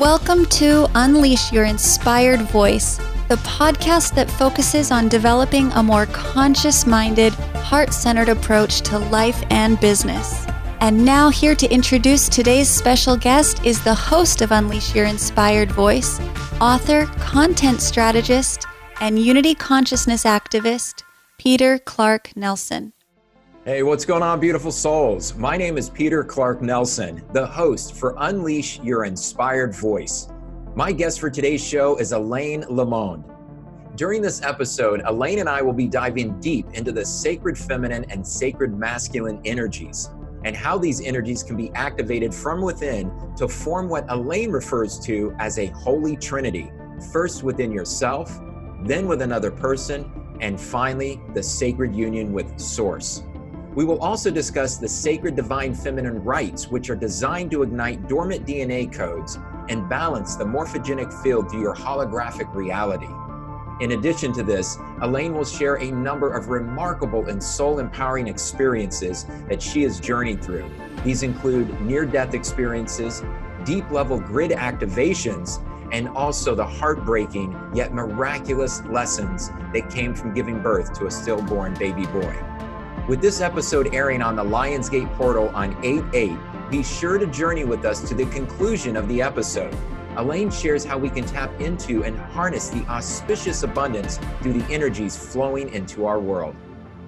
Welcome to Unleash Your Inspired Voice, the podcast that focuses on developing a more conscious-minded, heart-centered approach to life and business. And now here to introduce today's special guest is the host of Unleash Your Inspired Voice, author, content strategist, and Unity Consciousness activist, Peter Clark Nelson. Hey, what's going on, beautiful souls? My name is Peter Clark Nelson, the host for Unleash Your Inspired Voice. My guest for today's show is Elayne Le Monde. During this episode, Elayne and I will be diving deep into the sacred feminine and sacred masculine energies and how these energies can be activated from within to form what Elayne refers to as a Holy Trinity, first within yourself, then with another person, and finally, the sacred union with Source. We will also discuss the Sacred Divine Feminine Rites, which are designed to ignite dormant DNA codes and balance the morphogenic field through your holographic reality. In addition to this, Elayne will share a number of remarkable and soul-empowering experiences that she has journeyed through. These include near-death experiences, deep-level grid activations, and also the heartbreaking yet miraculous lessons that came from giving birth to a stillborn baby boy. With this episode airing on the Lionsgate portal on 8/8, be sure to journey with us to the conclusion of the episode. Elayne shares how we can tap into and harness the auspicious abundance through the energies flowing into our world.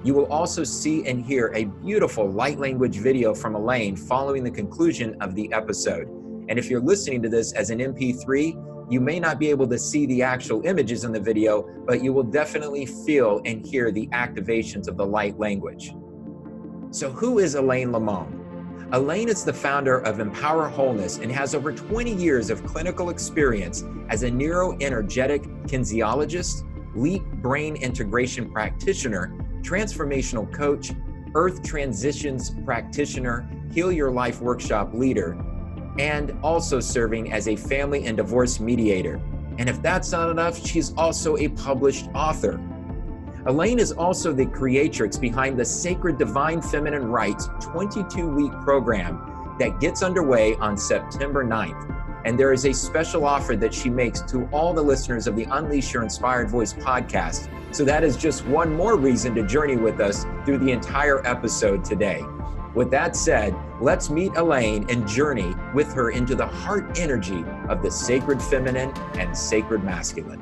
You will also see and hear a beautiful light language video from Elayne following the conclusion of the episode. And if you're listening to this as an MP3, you may not be able to see the actual images in the video, but you will definitely feel and hear the activations of the light language. So who is Elayne Le Monde? Elayne is the founder of Empower Wholeness and has over 20 years of clinical experience as a neuroenergetic kinesiologist, leap brain integration practitioner, transformational coach, earth transitions practitioner, heal your life workshop leader, and also serving as a family and divorce mediator. And if that's not enough, she's also a published author. Elayne is also the creatrix behind the Sacred Divine Feminine Rites 22-week program that gets underway on September 9th. And there is a special offer that she makes to all the listeners of the Unleash Your Inspired Voice podcast. So that is just one more reason to journey with us through the entire episode today. With that said, let's meet Elayne and journey with her into the heart energy of the sacred feminine and sacred masculine.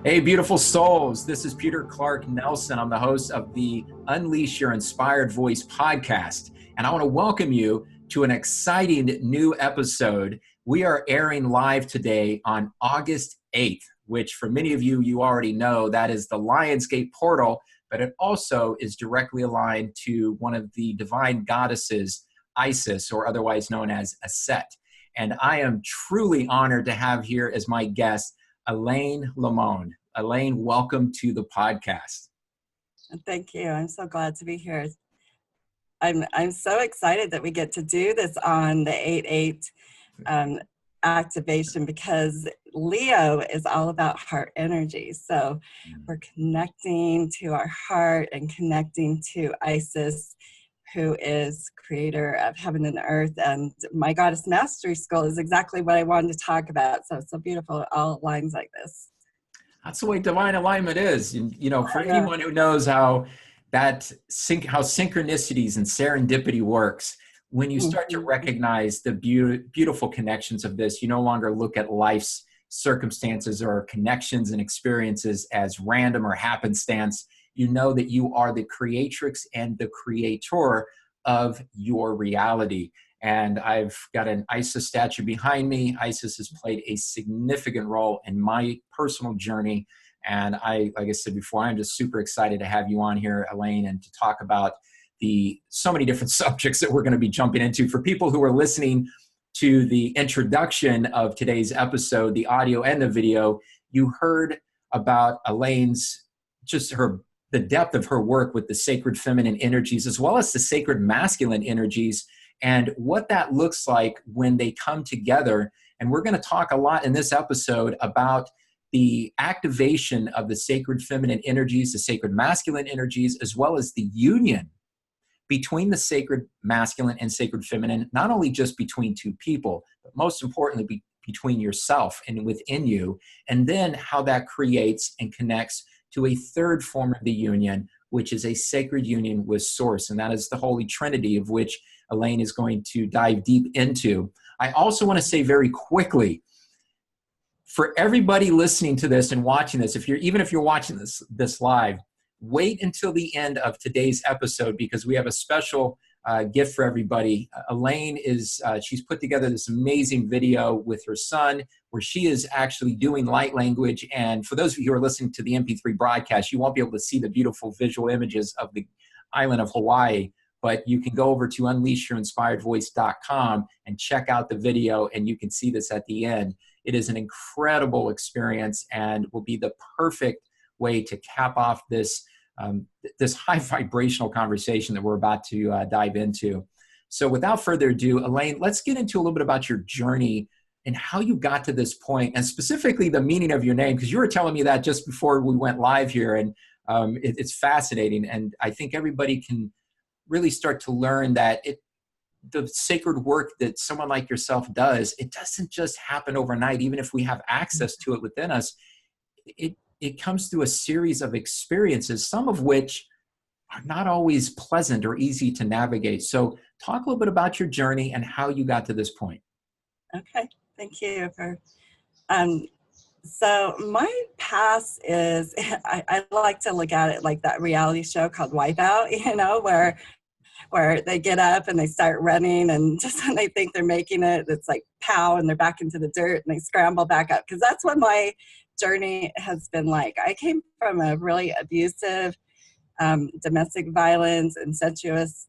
Hey, beautiful souls. This is Peter Clark Nelson. I'm the host of the Unleash Your Inspired Voice podcast. And I want to welcome you to an exciting new episode. We are airing live today on August 8th, which for many of you, you already know that is the Lionsgate portal, but it also is directly aligned to one of the divine goddesses, Isis, or otherwise known as Aset. And I am truly honored to have here as my guest, Elayne Le Monde. Elayne, welcome to the podcast. Thank you. I'm so glad to be here. I'm so excited that we get to do this on the 8/8 activation, because Leo is all about heart energy. So we're connecting to our heart and connecting to Isis, who is creator of heaven and earth. And my Goddess Mastery School is exactly what I wanted to talk about. So it's so beautiful. It all aligns like this. That's the way divine alignment is. You know, for anyone who knows how synchronicities and serendipity works, when you start to recognize the beautiful connections of this, you no longer look at life's circumstances or connections and experiences as random or happenstance. You know that you are the creatrix and the creator of your reality. And I've got an Isis statue behind me. Isis has played a significant role in my personal journey. And like I said before, I'm just super excited to have you on here, Elayne, and to talk about so many different subjects that we're going to be jumping into. For people who are listening to the introduction of today's episode, the audio and the video, you heard about Elayne's, the depth of her work with the sacred feminine energies, as well as the sacred masculine energies, and what that looks like when they come together. And we're going to talk a lot in this episode about the activation of the sacred feminine energies, the sacred masculine energies, as well as the union between the sacred masculine and sacred feminine, not only just between two people, but most importantly, between yourself and within you, and then how that creates and connects to a third form of the union, which is a sacred union with Source, and that is the Holy Trinity, of which Elayne is going to dive deep into. I also want to say very quickly, for everybody listening to this and watching this, even if you're watching this live, wait until the end of today's episode, because we have a special gift for everybody. Elayne she's put together this amazing video with her son where she is actually doing light language. And for those of you who are listening to the MP3 broadcast, you won't be able to see the beautiful visual images of the island of Hawaii, but you can go over to unleashyourinspiredvoice.com and check out the video, and you can see this at the end. It is an incredible experience and will be the perfect way to cap off this high vibrational conversation that we're about to dive into. So without further ado, Elayne, let's get into a little bit about your journey and how you got to this point, and specifically the meaning of your name, because you were telling me that just before we went live here, and it's fascinating. And I think everybody can really start to learn that the sacred work that someone like yourself does, it doesn't just happen overnight. Even if we have access to it within us, it comes through a series of experiences, some of which are not always pleasant or easy to navigate. So talk a little bit about your journey and how you got to this point. Okay, thank you for, so my past is, I like to look at it like that reality show called Wipeout, where they get up and they start running, and just when they think they're making it, it's like pow, and they're back into the dirt and they scramble back up. Because that's what my journey has been like. I came from a really abusive, domestic violence, incestuous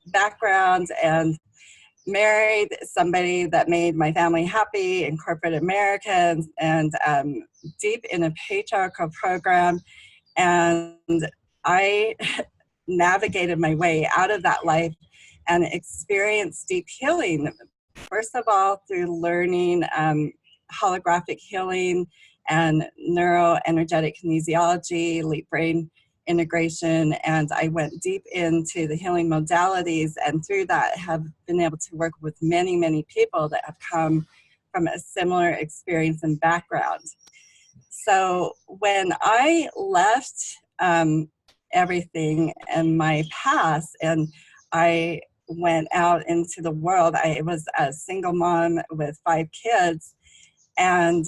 background, and married somebody that made my family happy in corporate America, and deep in a patriarchal program. And I navigated my way out of that life and experienced deep healing. First of all, through learning holographic healing and neuroenergetic kinesiology, leap brain integration, and I went deep into the healing modalities, and through that have been able to work with many, many people that have come from a similar experience and background. So when I left everything in my past and I went out into the world, I was a single mom with 5 kids, and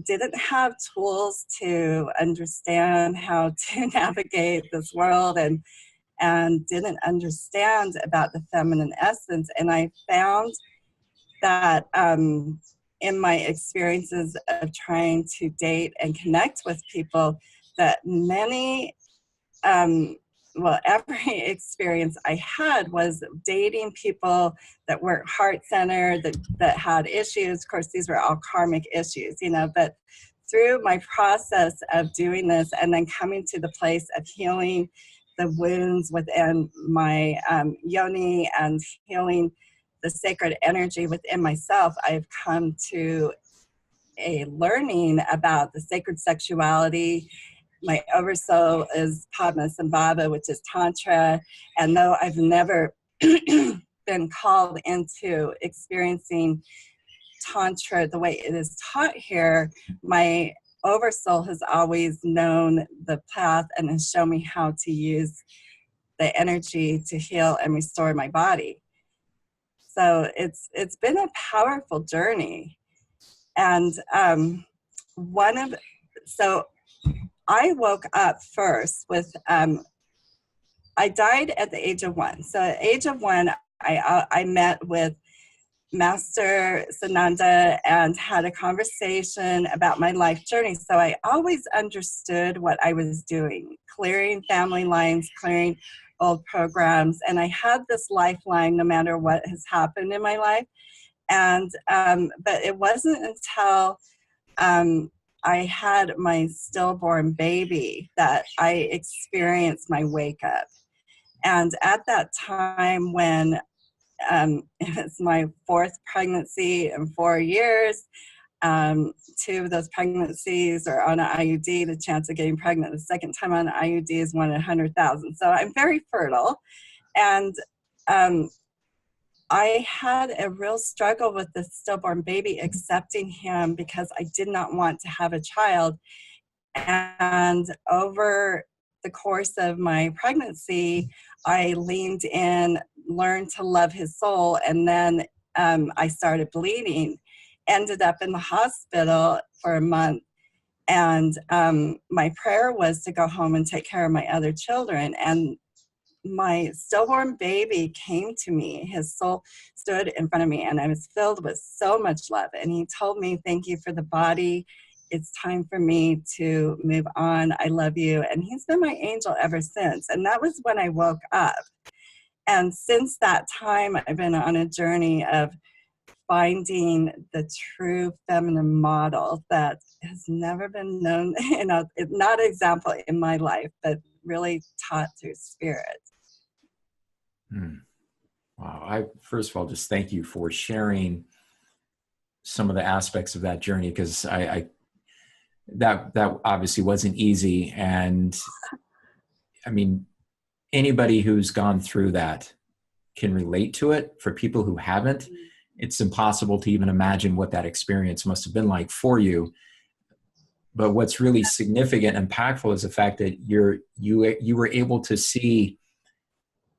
didn't have tools to understand how to navigate this world, and didn't understand about the feminine essence. And I found that in my experiences of trying to date and connect with people, that many, every experience I had was dating people that weren't heart-centered, that had issues. Of course, these were all karmic issues, but through my process of doing this and then coming to the place of healing the wounds within my yoni and healing the sacred energy within myself, I've come to a learning about the sacred sexuality. My oversoul is Padmasambhava, which is Tantra. And though I've never been called into experiencing Tantra the way it is taught here, my oversoul has always known the path and has shown me how to use the energy to heal and restore my body. So it's been a powerful journey. And so I woke up first with, I died at the age of 1. So at the age of 1, I met with Master Sananda and had a conversation about my life journey. So I always understood what I was doing, clearing family lines, clearing old programs. And I had this lifeline no matter what has happened in my life. And, but it wasn't until I had my stillborn baby that I experienced my wake up. And at that time when it's my 4th pregnancy in 4 years, 2 of those pregnancies are on an IUD. The chance of getting pregnant the second time on an IUD is 1 in 100,000. So I'm very fertile. And I had a real struggle with the stillborn baby, accepting him because I did not want to have a child. And over the course of my pregnancy, I leaned in, learned to love his soul, and then I started bleeding, ended up in the hospital for a month. And my prayer was to go home and take care of my other children. And my stillborn baby came to me. His soul stood in front of me, and I was filled with so much love. And he told me, "Thank you for the body. It's time for me to move on. I love you." And he's been my angel ever since. And that was when I woke up. And since that time, I've been on a journey of finding the true feminine model that has never been known, not an example in my life, but really taught through spirit. Wow. I first of all just thank you for sharing some of the aspects of that journey, because that obviously wasn't easy. And I mean, anybody who's gone through that can relate to it. For people who haven't, it's impossible to even imagine what that experience must have been like for you. But what's really significant and impactful is the fact that you were able to see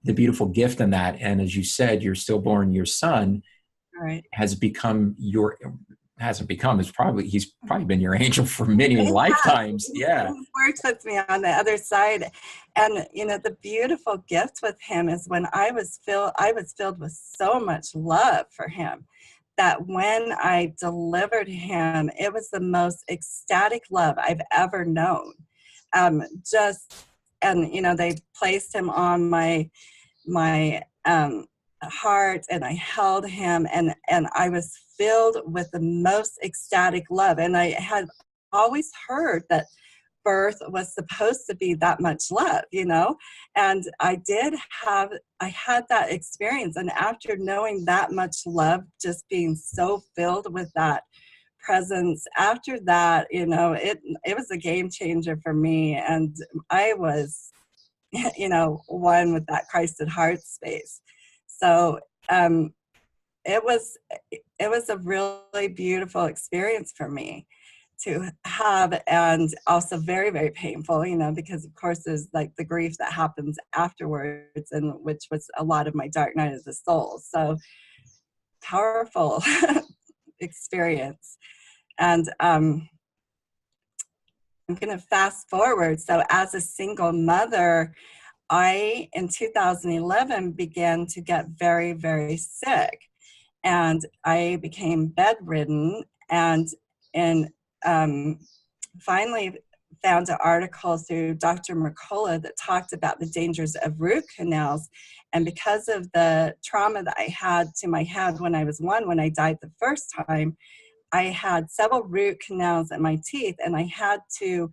the beautiful gift in that. And as you said, your stillborn, your son, Right. he's probably been your angel for many lifetimes. Yeah. He worked with me on the other side. And, the beautiful gift with him is when I was filled with so much love for him, that when I delivered him, it was the most ecstatic love I've ever known. They placed him on my heart, and I held him, and I was filled with the most ecstatic love. And I had always heard that birth was supposed to be that much love, and I had that experience. And after knowing that much love, just being so filled with that presence, after that, it was a game changer for me. And I was, one with that Christ at heart space. So it was a really beautiful experience for me to have, and also very, very painful, because of course there's like the grief that happens afterwards, and which was a lot of my dark night of the soul. So powerful experience. And I'm going to fast forward. So as a single mother, I, in 2011, began to get very, very sick, and I became bedridden, and finally found an article through Dr. Mercola that talked about the dangers of root canals. And because of the trauma that I had to my head when I was when I died the first time, I had several root canals in my teeth, and I had to,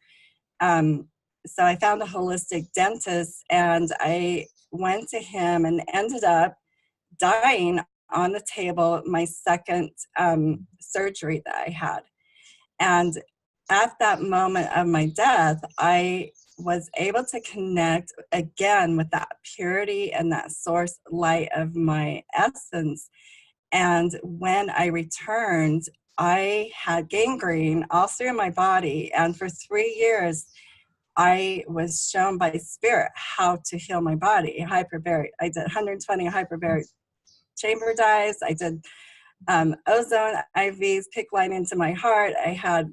so I found a holistic dentist, and I went to him and ended up dying on the table my second surgery that I had. And at that moment of my death, I was able to connect again with that purity and that source light of my essence. And when I returned, I had gangrene all through my body. And for 3 years, I was shown by spirit how to heal my body. Hyperbaric. I did 120 hyperbaric chamber dives. I did ozone IVs, PICC line into my heart. I had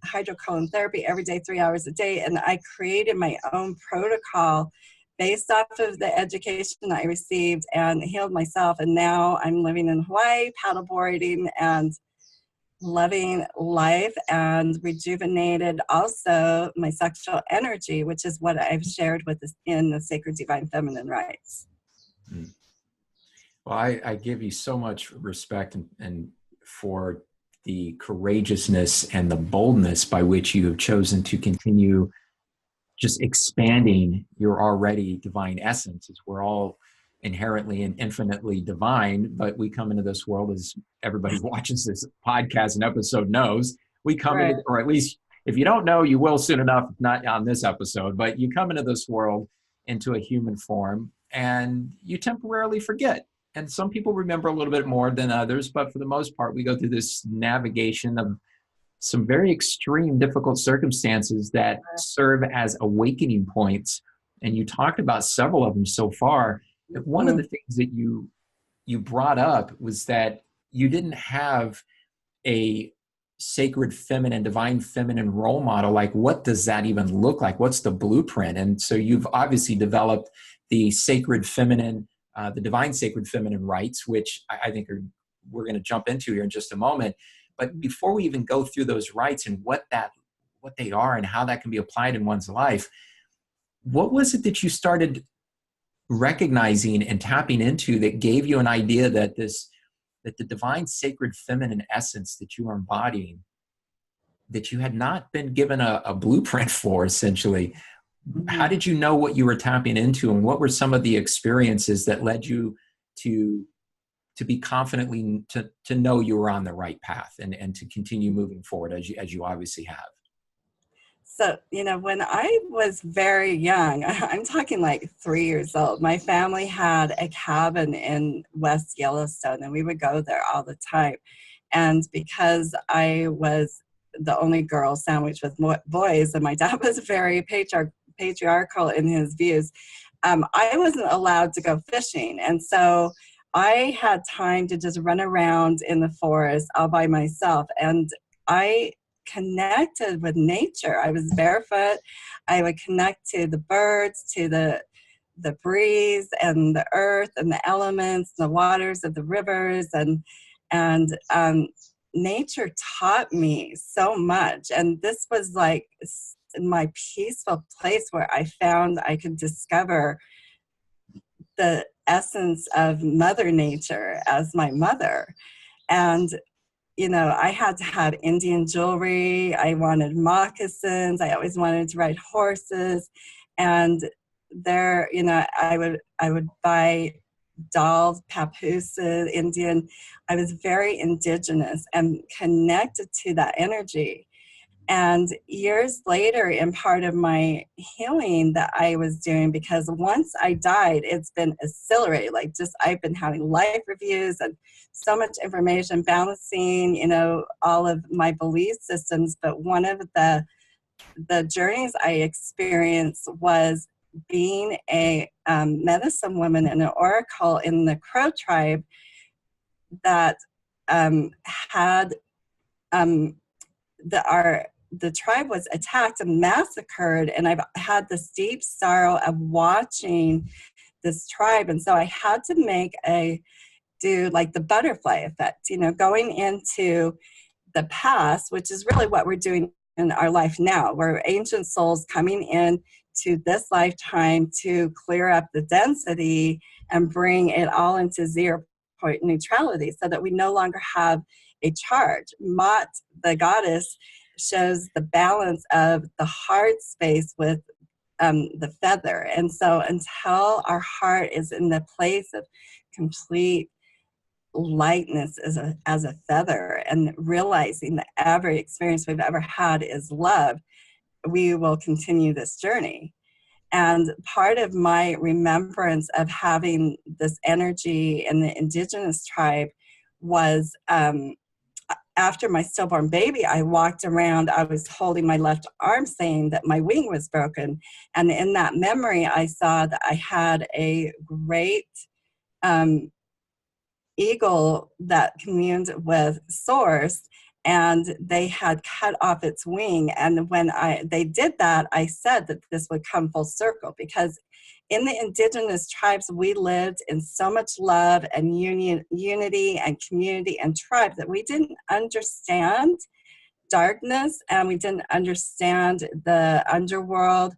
hydrocolon therapy every day, 3 hours a day. And I created my own protocol based off of the education I received, and healed myself. And now I'm living in Hawaii, paddleboarding, and loving life, and rejuvenated also my sexual energy, which is what I've shared with this in the Sacred Divine Feminine Rites. Well, I give you so much respect and for the courageousness and the boldness by which you have chosen to continue just expanding your already divine essence. As we're all inherently and infinitely divine, but we come into this world, as everybody who watches this podcast and episode knows, we come into, or at least if you don't know, you will soon enough, not on this episode, but you come into this world into a human form, and you temporarily forget And some people remember a little bit more than others, but for the most part, we go through this navigation of some very extreme, difficult circumstances that serve as awakening points. And you talked about several of them so far. And one of the things that you brought up was that you didn't have a sacred feminine, divine feminine role model. Like, what does that even look like? What's the blueprint? And so you've obviously developed the sacred feminine, the divine sacred feminine rites, which I think we're going to jump into here in just a moment. But before we even go through those rites and what they are and how that can be applied in one's life, what was it that you started recognizing and tapping into that gave you an idea that the divine sacred feminine essence that you are embodying, that you had not been given a blueprint for, essentially? How did you know what you were tapping into, and what were some of the experiences that led you to be confidently to know you were on the right path and to continue moving forward as you obviously have? So, when I was very young, I'm talking like 3 years old, my family had a cabin in West Yellowstone, and we would go there all the time. And because I was the only girl sandwiched with boys, and my dad was very patriarchal in his views, I wasn't allowed to go fishing. And so I had time to just run around in the forest all by myself. And I connected with nature. I was barefoot. I would connect to the birds, to the breeze and the earth and the elements, the waters of the rivers, and nature taught me so much. And this was like my peaceful place where I found I could discover the essence of Mother Nature as my mother. And I had to have Indian jewelry. I wanted moccasins. I always wanted to ride horses. And there, I would buy dolls, papooses, Indian. I was very indigenous and connected to that energy. And years later, in part of my healing that I was doing, because once I died, it's been accelerated. Like, just I've been having life reviews and so much information, balancing, all of my belief systems. But one of the journeys I experienced was being a medicine woman and an oracle in the Crow tribe that had the tribe was attacked and massacred, and I've had this deep sorrow of watching this tribe. And so I had to do like the butterfly effect, going into the past, which is really what we're doing in our life now. We're ancient souls coming in to this lifetime to clear up the density and bring it all into 0 point neutrality so that we no longer have a charge. Mot, the goddess, shows the balance of the heart space with the feather. And so until our heart is in the place of complete lightness as a feather, and realizing that every experience we've ever had is love, we will continue this journey. And part of my remembrance of having this energy in the indigenous tribe was after my stillborn baby, I walked around, I was holding my left arm saying that my wing was broken. And in that memory, I saw that I had a great eagle that communed with Source, and they had cut off its wing. And when they did that, I said that this would come full circle, because in the indigenous tribes, we lived in so much love and unity and community and tribe that we didn't understand darkness, and we didn't understand the underworld.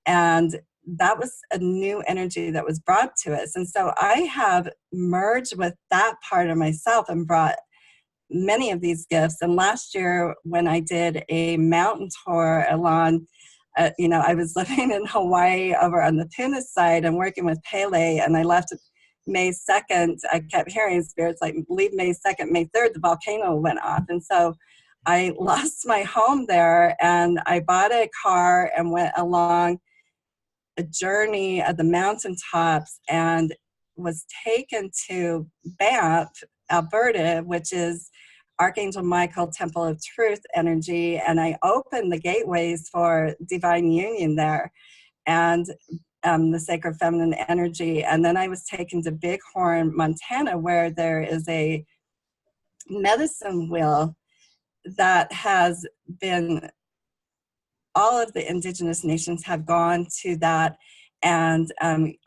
And that was a new energy that was brought to us. And so I have merged with that part of myself and brought many of these gifts. And last year, when I did a mountain tour along, I was living in Hawaii over on the Puna side and working with Pele, and I left May 2nd. I kept hearing spirits like, leave May 2nd, May 3rd, the volcano went off. And so I lost my home there, and I bought a car and went along a journey of the mountaintops. And was taken to Banff, Alberta, which is Archangel Michael Temple of Truth energy, and I opened the gateways for divine union there, and the sacred feminine energy. And then I was taken to Bighorn, Montana, where there is a medicine wheel that has been, all of the indigenous nations have gone to that and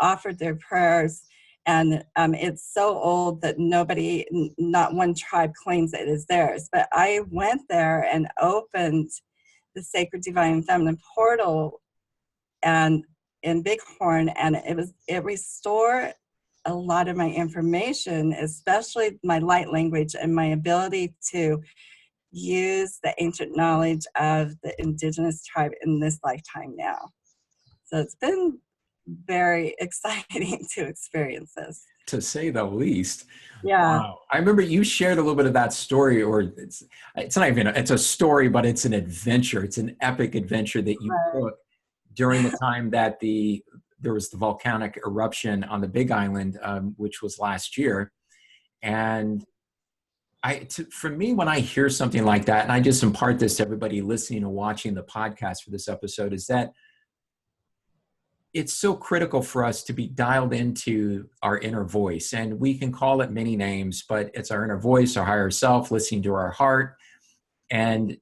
offered their prayers. And it's so old that nobody, not one tribe claims it is theirs. But I went there and opened the Sacred Divine Feminine portal and in Bighorn, and it restored a lot of my information, especially my light language and my ability to use the ancient knowledge of the indigenous tribe in this lifetime now. So it's been very exciting to experience this, to say the least. Yeah. Wow. I remember you shared a little bit of that story, or it's not even, it's a story, but it's an adventure. It's an epic adventure that you took during the time that there was the volcanic eruption on the Big Island, which was last year. And for me, when I hear something like that, and I just impart this to everybody listening and watching the podcast for this episode, is that it's so critical for us to be dialed into our inner voice. And we can call it many names, but it's our inner voice, our higher self, listening to our heart. And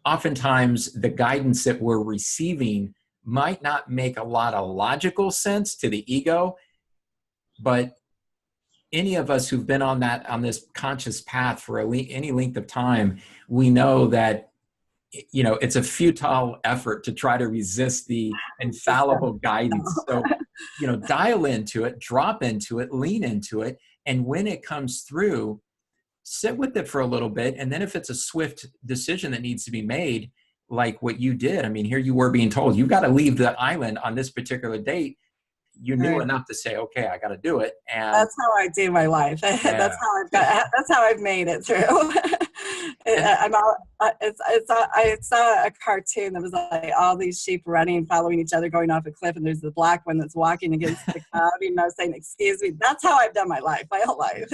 oftentimes the guidance that we're receiving might not make a lot of logical sense to the ego, but any of us who've been on this conscious path for any length of time, we know that, you know, it's a futile effort to try to resist the infallible guidance. So, you know, dial into it, drop into it, lean into it. And when it comes through, sit with it for a little bit. And then if it's a swift decision that needs to be made, like what you did, I mean, here you were being told, you got to leave the island on this particular date. You knew enough to say, okay, I got to do it. And that's how I do my life. Yeah. That's how I've made it through. I saw a cartoon that was like all these sheep running, following each other, going off a cliff, and there's the black one that's walking against the cloud, you know, saying, excuse me. That's how I've done my life, my whole life.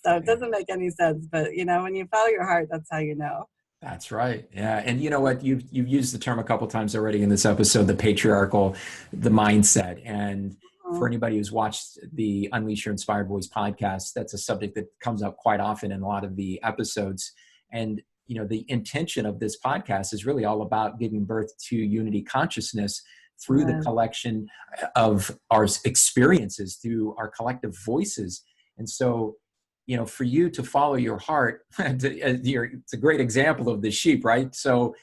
So it doesn't make any sense, but you know, when you follow your heart, that's how you know. That's right. Yeah. And you know what? You've used the term a couple of times already in this episode, the mindset. And for anybody who's watched the Unleash Your Inspired Voice podcast, that's a subject that comes up quite often in a lot of the episodes. And, you know, the intention of this podcast is really all about giving birth to unity consciousness through the collection of our experiences, through our collective voices. And so, you know, for you to follow your heart, it's a great example of the sheep, right? So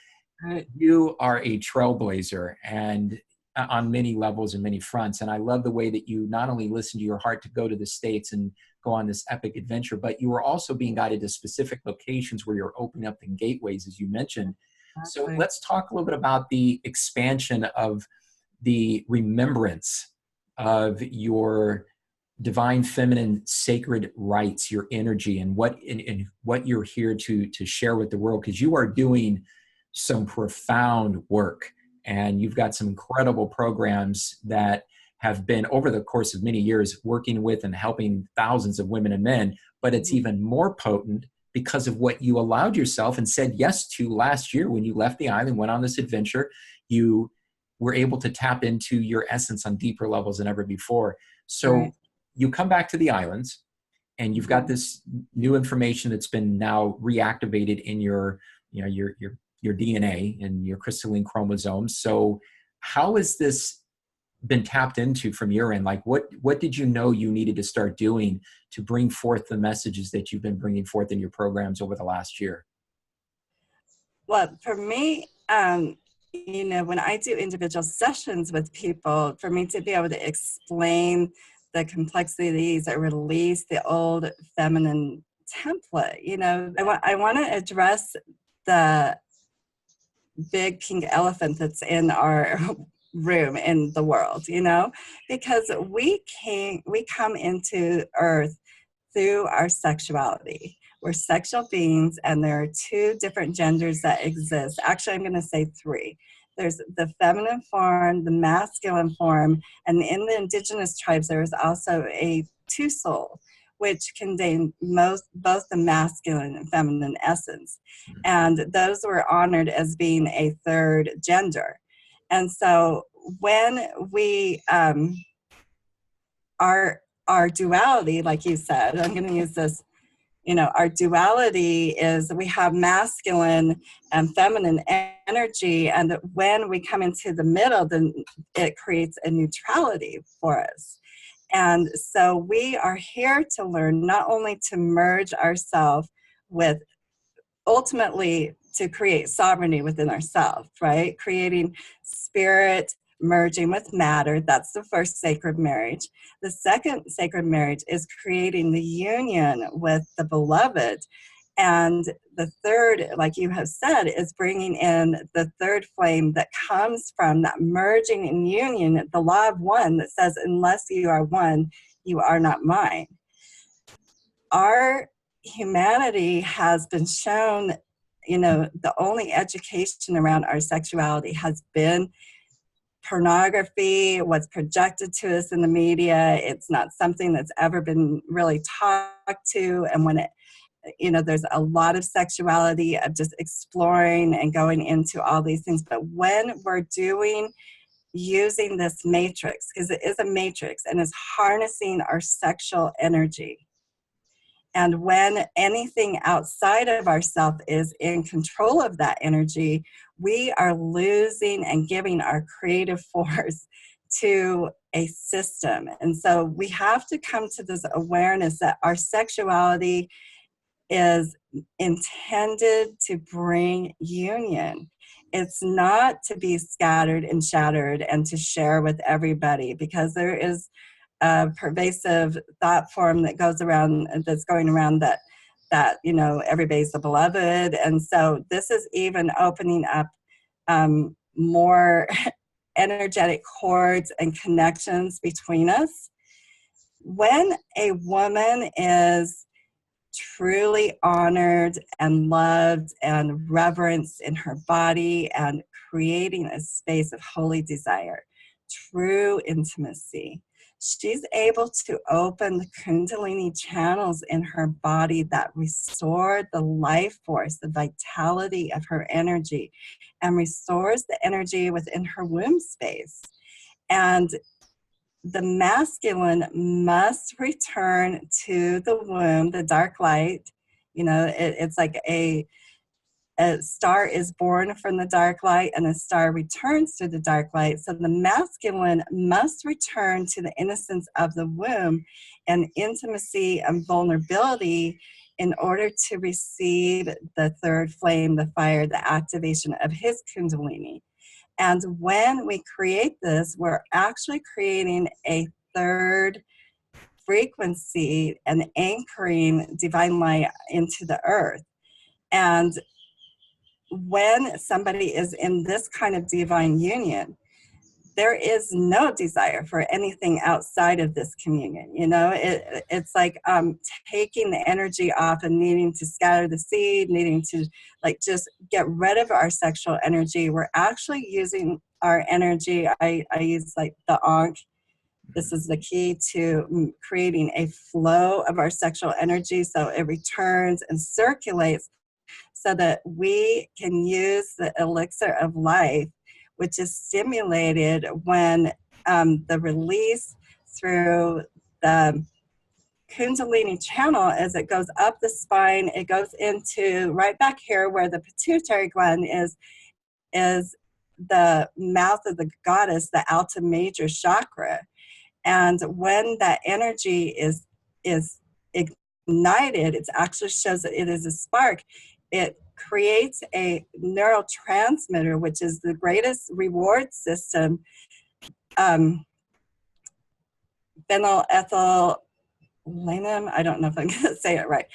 you are a trailblazer, and on many levels and many fronts. And I love the way that you not only listen to your heart to go to the States and go on this epic adventure, but you were also being guided to specific locations where you're opening up the gateways, as you mentioned. So let's talk a little bit about the expansion of the remembrance of your divine feminine sacred rites, your energy, and what you're here to share with the world, because you are doing some profound work, and you've got some incredible programs that have been over the course of many years working with and helping thousands of women and men. But it's even more potent because of what you allowed yourself and said yes to last year when you left the island, went on this adventure. You were able to tap into your essence on deeper levels than ever before. So you come back to the islands, and you've got this new information that's been now reactivated in your DNA and your crystalline chromosomes. So how has this been tapped into from your end? Like what did you know you needed to start doing to bring forth the messages that you've been bringing forth in your programs over the last year? Well, for me, you know, when I do individual sessions with people, for me to be able to explain the complexities or release the old feminine template, you know, I want to address the big pink elephant that's in our room in the world, you know, because we come into Earth through our sexuality. We're sexual beings, and there are two different genders that exist. Actually, I'm going to say three. there's the feminine form, the masculine form, and in the indigenous tribes, there is also a two-soul, which contain both the masculine and feminine essence. And those were honored as being a third gender. And so when we, our duality, like you said, I'm going to use this, our duality is we have masculine and feminine energy, and when we come into the middle, then it creates a neutrality for us. And so we are here to learn not only to merge ourselves with, ultimately to create sovereignty within ourselves, right? Creating spirit merging with matter. That's the first sacred marriage. The second sacred marriage is creating the union with the beloved. And the third, like you have said, is bringing in the third flame that comes from that merging and union, the law of one that says, unless you are one, you are not mine. Our humanity has been shown, the only education around our sexuality has been pornography, what's projected to us in the media. It's not something that's ever been really talked to. And when there's a lot of sexuality of just exploring and going into all these things. But when we're using this matrix, because it is a matrix and is harnessing our sexual energy. And when anything outside of ourself is in control of that energy, we are losing and giving our creative force to a system. And so we have to come to this awareness that our sexuality is intended to bring union. It's not to be scattered and shattered and to share with everybody, because there is a pervasive thought form that goes around, that's going around that everybody's the beloved. And so this is even opening up more energetic cords and connections between us. When a woman is truly honored and loved and reverenced in her body and creating a space of holy desire, true intimacy, she's able to open the Kundalini channels in her body that restore the life force, the vitality of her energy, and restores the energy within her womb space. And the masculine must return to the womb, the dark light. It's like a star is born from the dark light and a star returns to the dark light. So the masculine must return to the innocence of the womb and intimacy and vulnerability in order to receive the third flame, the fire, the activation of his Kundalini. And when we create this, we're actually creating a third frequency and anchoring divine light into the earth. And when somebody is in this kind of divine union, there is no desire for anything outside of this communion. It's like taking the energy off and needing to scatter the seed, needing to just get rid of our sexual energy. We're actually using our energy. I use the Ankh. This is the key to creating a flow of our sexual energy so it returns and circulates, so that we can use the elixir of life, which is stimulated when the release through the Kundalini channel, as it goes up the spine, it goes into right back here where the pituitary gland is the mouth of the goddess, the Alta Major chakra. And when that energy is ignited, it actually shows that it is a spark. It creates a neurotransmitter, which is the greatest reward system, phenylethylamine, I don't know if I'm going to say it right,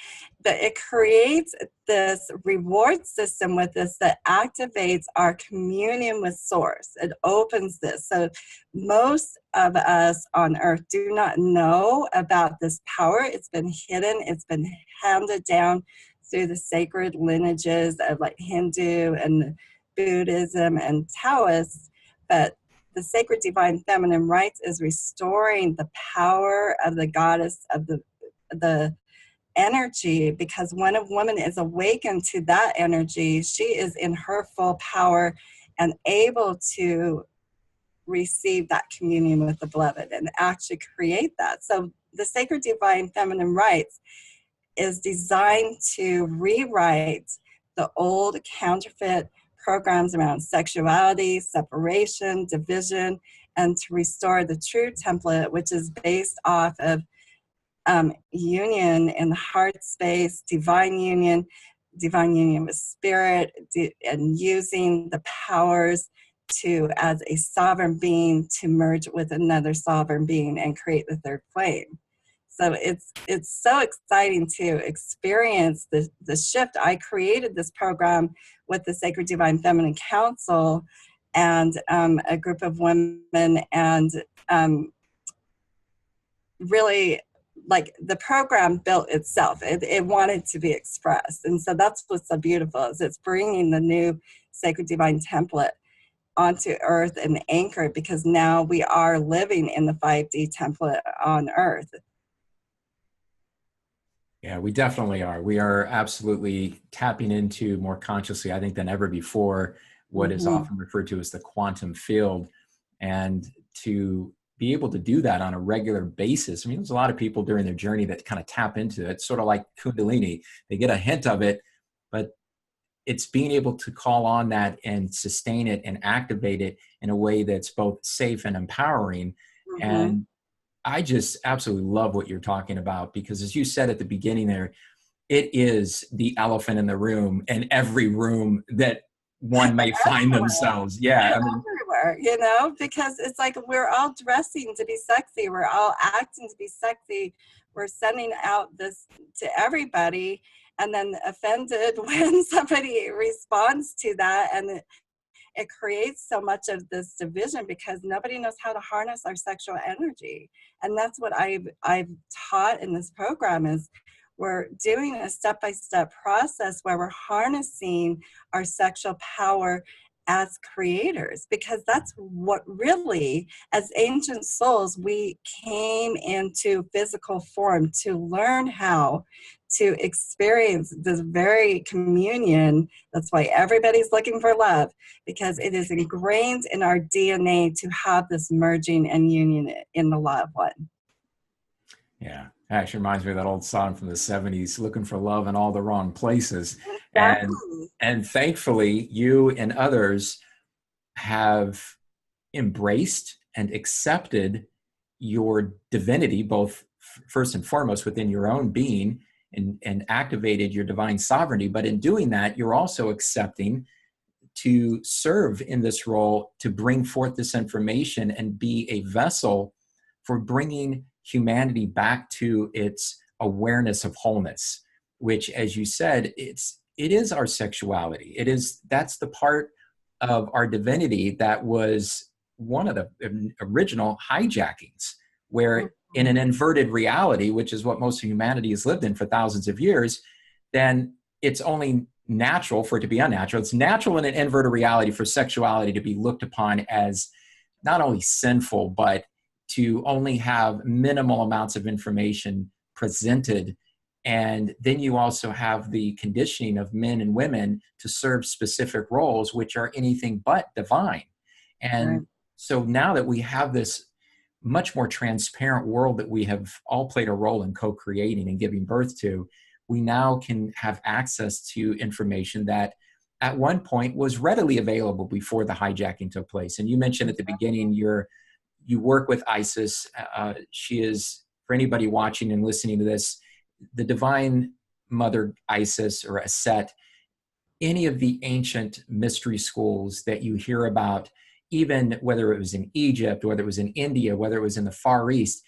but it creates this reward system with this that activates our communion with Source. It opens this. So most of us on earth do not know about this power. It's been hidden. It's been handed down through the sacred lineages of Hindu and Buddhism and Taoists, but the Sacred Divine Feminine Rites is restoring the power of the goddess of the energy, because when a woman is awakened to that energy, she is in her full power and able to receive that communion with the beloved and actually create that. So the Sacred Divine Feminine Rites is designed to rewrite the old counterfeit programs around sexuality, separation, division, and to restore the true template, which is based off of union in the heart space, divine union with spirit, and using the powers to, as a sovereign being, to merge with another sovereign being and create the third flame. So it's so exciting to experience the shift. I created this program with the Sacred Divine Feminine Council and a group of women, and really, like, the program built itself. It wanted to be expressed. And so that's what's so beautiful, is it's bringing the new Sacred Divine template onto earth and anchored, because now we are living in the 5D template on earth. Yeah, we definitely are. We are absolutely tapping into more consciously, I think, than ever before, what is often referred to as the quantum field. And to be able to do that on a regular basis, I mean, there's a lot of people during their journey that kind of tap into it. It's sort of like Kundalini. They get a hint of it, but it's being able to call on that and sustain it and activate it in a way that's both safe and empowering. And I just absolutely love what you're talking about, because as you said at the beginning there, it is the elephant in the room, and every room that one may find themselves. Yeah. I mean, everywhere, you know, because it's like we're all dressing to be sexy. We're all acting to be sexy. We're sending out this to everybody, and then offended when somebody responds to that. And it creates so much of this division, because nobody knows how to harness our sexual energy. And that's what I've taught in this program, is we're doing a step-by-step process where we're harnessing our sexual power as creators, because that's what really, as ancient souls, we came into physical form to learn how to experience this very communion. That's why everybody's looking for love, because it is ingrained in our DNA to have this merging and union in the loved one. yeah, it actually reminds me of that old song from the 70s, looking for love in all the wrong places. Exactly. And thankfully, you and others have embraced and accepted your divinity, both first and foremost within your own being, and activated your divine sovereignty. But in doing that, you're also accepting to serve in this role, to bring forth this information and be a vessel for bringing humanity back to its awareness of wholeness, which, as you said, it is our sexuality. That's the part of our divinity that was one of the original hijackings, where in an inverted reality, which is what most of humanity has lived in for thousands of years, then it's only natural for it to be unnatural. It's natural in an inverted reality for sexuality to be looked upon as not only sinful, but to only have minimal amounts of information presented. And then you also have the conditioning of men and women to serve specific roles, which are anything but divine. And so now that we have this much more transparent world that we have all played a role in co-creating and giving birth to, we now can have access to information that at one point was readily available before the hijacking took place. And you mentioned at the beginning, you work with Isis. She is, for anybody watching and listening to this, the divine mother Isis, or Aset. Any of the ancient mystery schools that you hear about, even whether it was in Egypt, whether it was in India, whether it was in the Far East,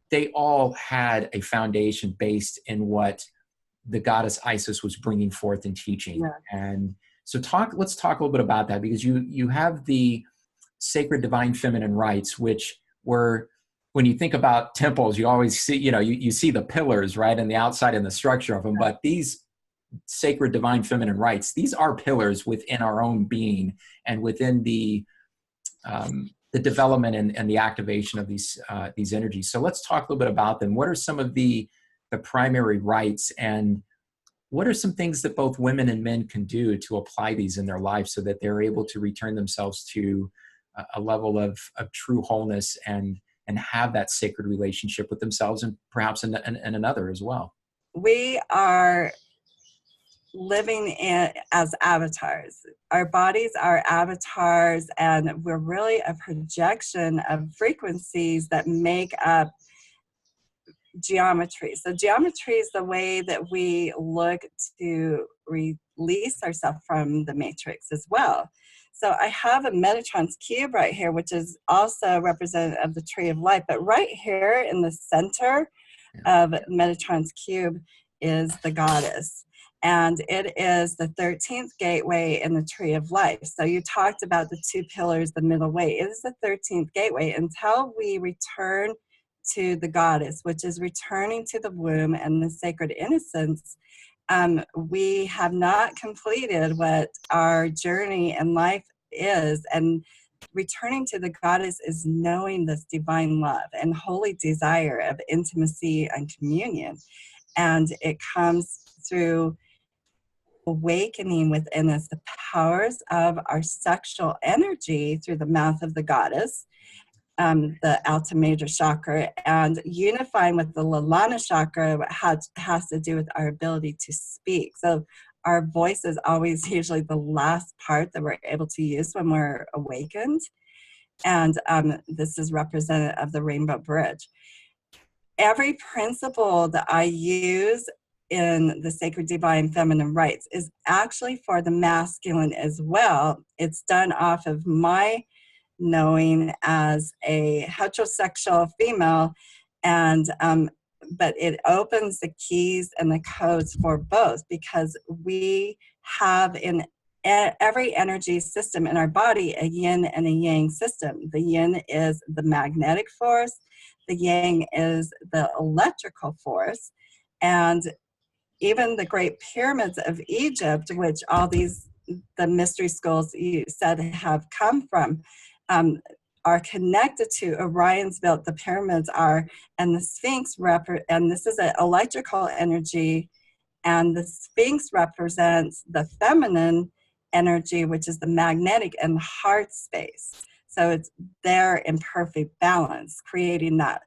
they all had a foundation based in what the goddess Isis was bringing forth and teaching. Yeah. And so let's talk a little bit about that, because you have the Sacred Divine Feminine Rites, which were, when you think about temples, you always see, you see the pillars, right, and the outside and the structure of them. But these Sacred Divine Feminine Rites, these are pillars within our own being and within the development and the activation of these energies. So let's talk a little bit about them. What are some of the primary rites, and what are some things that both women and men can do to apply these in their lives so that they're able to return themselves to a level of true wholeness and have that sacred relationship with themselves and perhaps in another as well? We are living as avatars. Our bodies are avatars, and we're really a projection of frequencies that make up geometry. So geometry is the way that we look to release ourselves from the matrix as well. So I have a Metatron's cube right here, which is also representative of the tree of life. But right here in the center of Metatron's cube is the goddess. And it is the 13th gateway in the tree of life. So you talked about the two pillars, the middle way. It is the 13th gateway until we return to the goddess, which is returning to the womb and the sacred innocence. We have not completed what our journey in life is. And returning to the goddess is knowing this divine love and holy desire of intimacy and communion. And it comes through awakening within us the powers of our sexual energy through the mouth of the goddess, the Alta Major chakra, and unifying with the Lalana chakra has to do with our ability to speak. So our voice is always usually the last part that we're able to use when we're awakened. And this is representative of the Rainbow Bridge. Every principle that I use in the Sacred Divine Feminine Rites is actually for the masculine as well. It's done off of my knowing as a heterosexual female, and but it opens the keys and the codes for both, because we have in every energy system in our body a yin and a yang system. The yin is the magnetic force, the yang is the electrical force, and even the great pyramids of Egypt, which all these, the mystery schools you said have come from, are connected to Orion's belt. The pyramids are, and the Sphinx, and this is an electrical energy, and the Sphinx represents the feminine energy, which is the magnetic and heart space. So it's there in perfect balance, creating that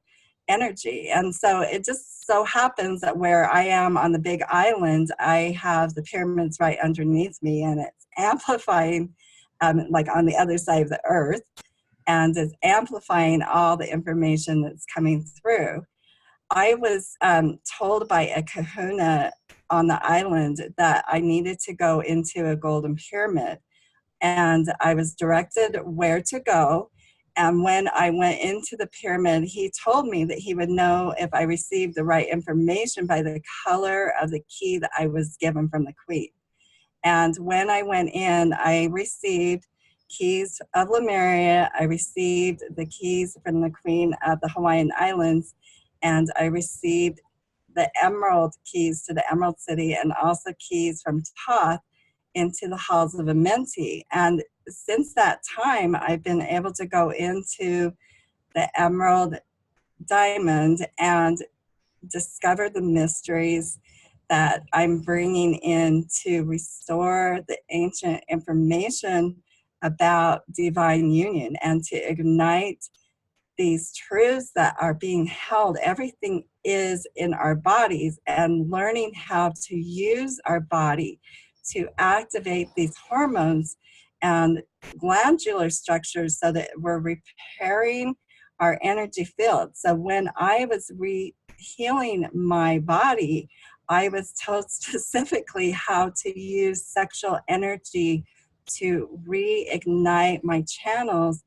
energy. And so it just so happens that where I am on the big island, I have the pyramids right underneath me, and it's amplifying, like on the other side of the earth, and it's amplifying all the information that's coming through. I was told by a kahuna on the island that I needed to go into a golden pyramid, and I was directed where to go. And when I went into the pyramid, he told me that he would know if I received the right information by the color of the key that I was given from the queen. And when I went in, I received keys of Lemuria, I received the keys from the queen of the Hawaiian Islands, and I received the emerald keys to the Emerald City, and also keys from Thoth into the halls of Amenti. And since that time, I've been able to go into the Emerald Diamond and discover the mysteries that I'm bringing in to restore the ancient information about divine union and to ignite these truths that are being held. Everything is in our bodies, and learning how to use our body to activate these hormones and glandular structures so that we're repairing our energy field. So when I was healing my body, I was told specifically how to use sexual energy to reignite my channels,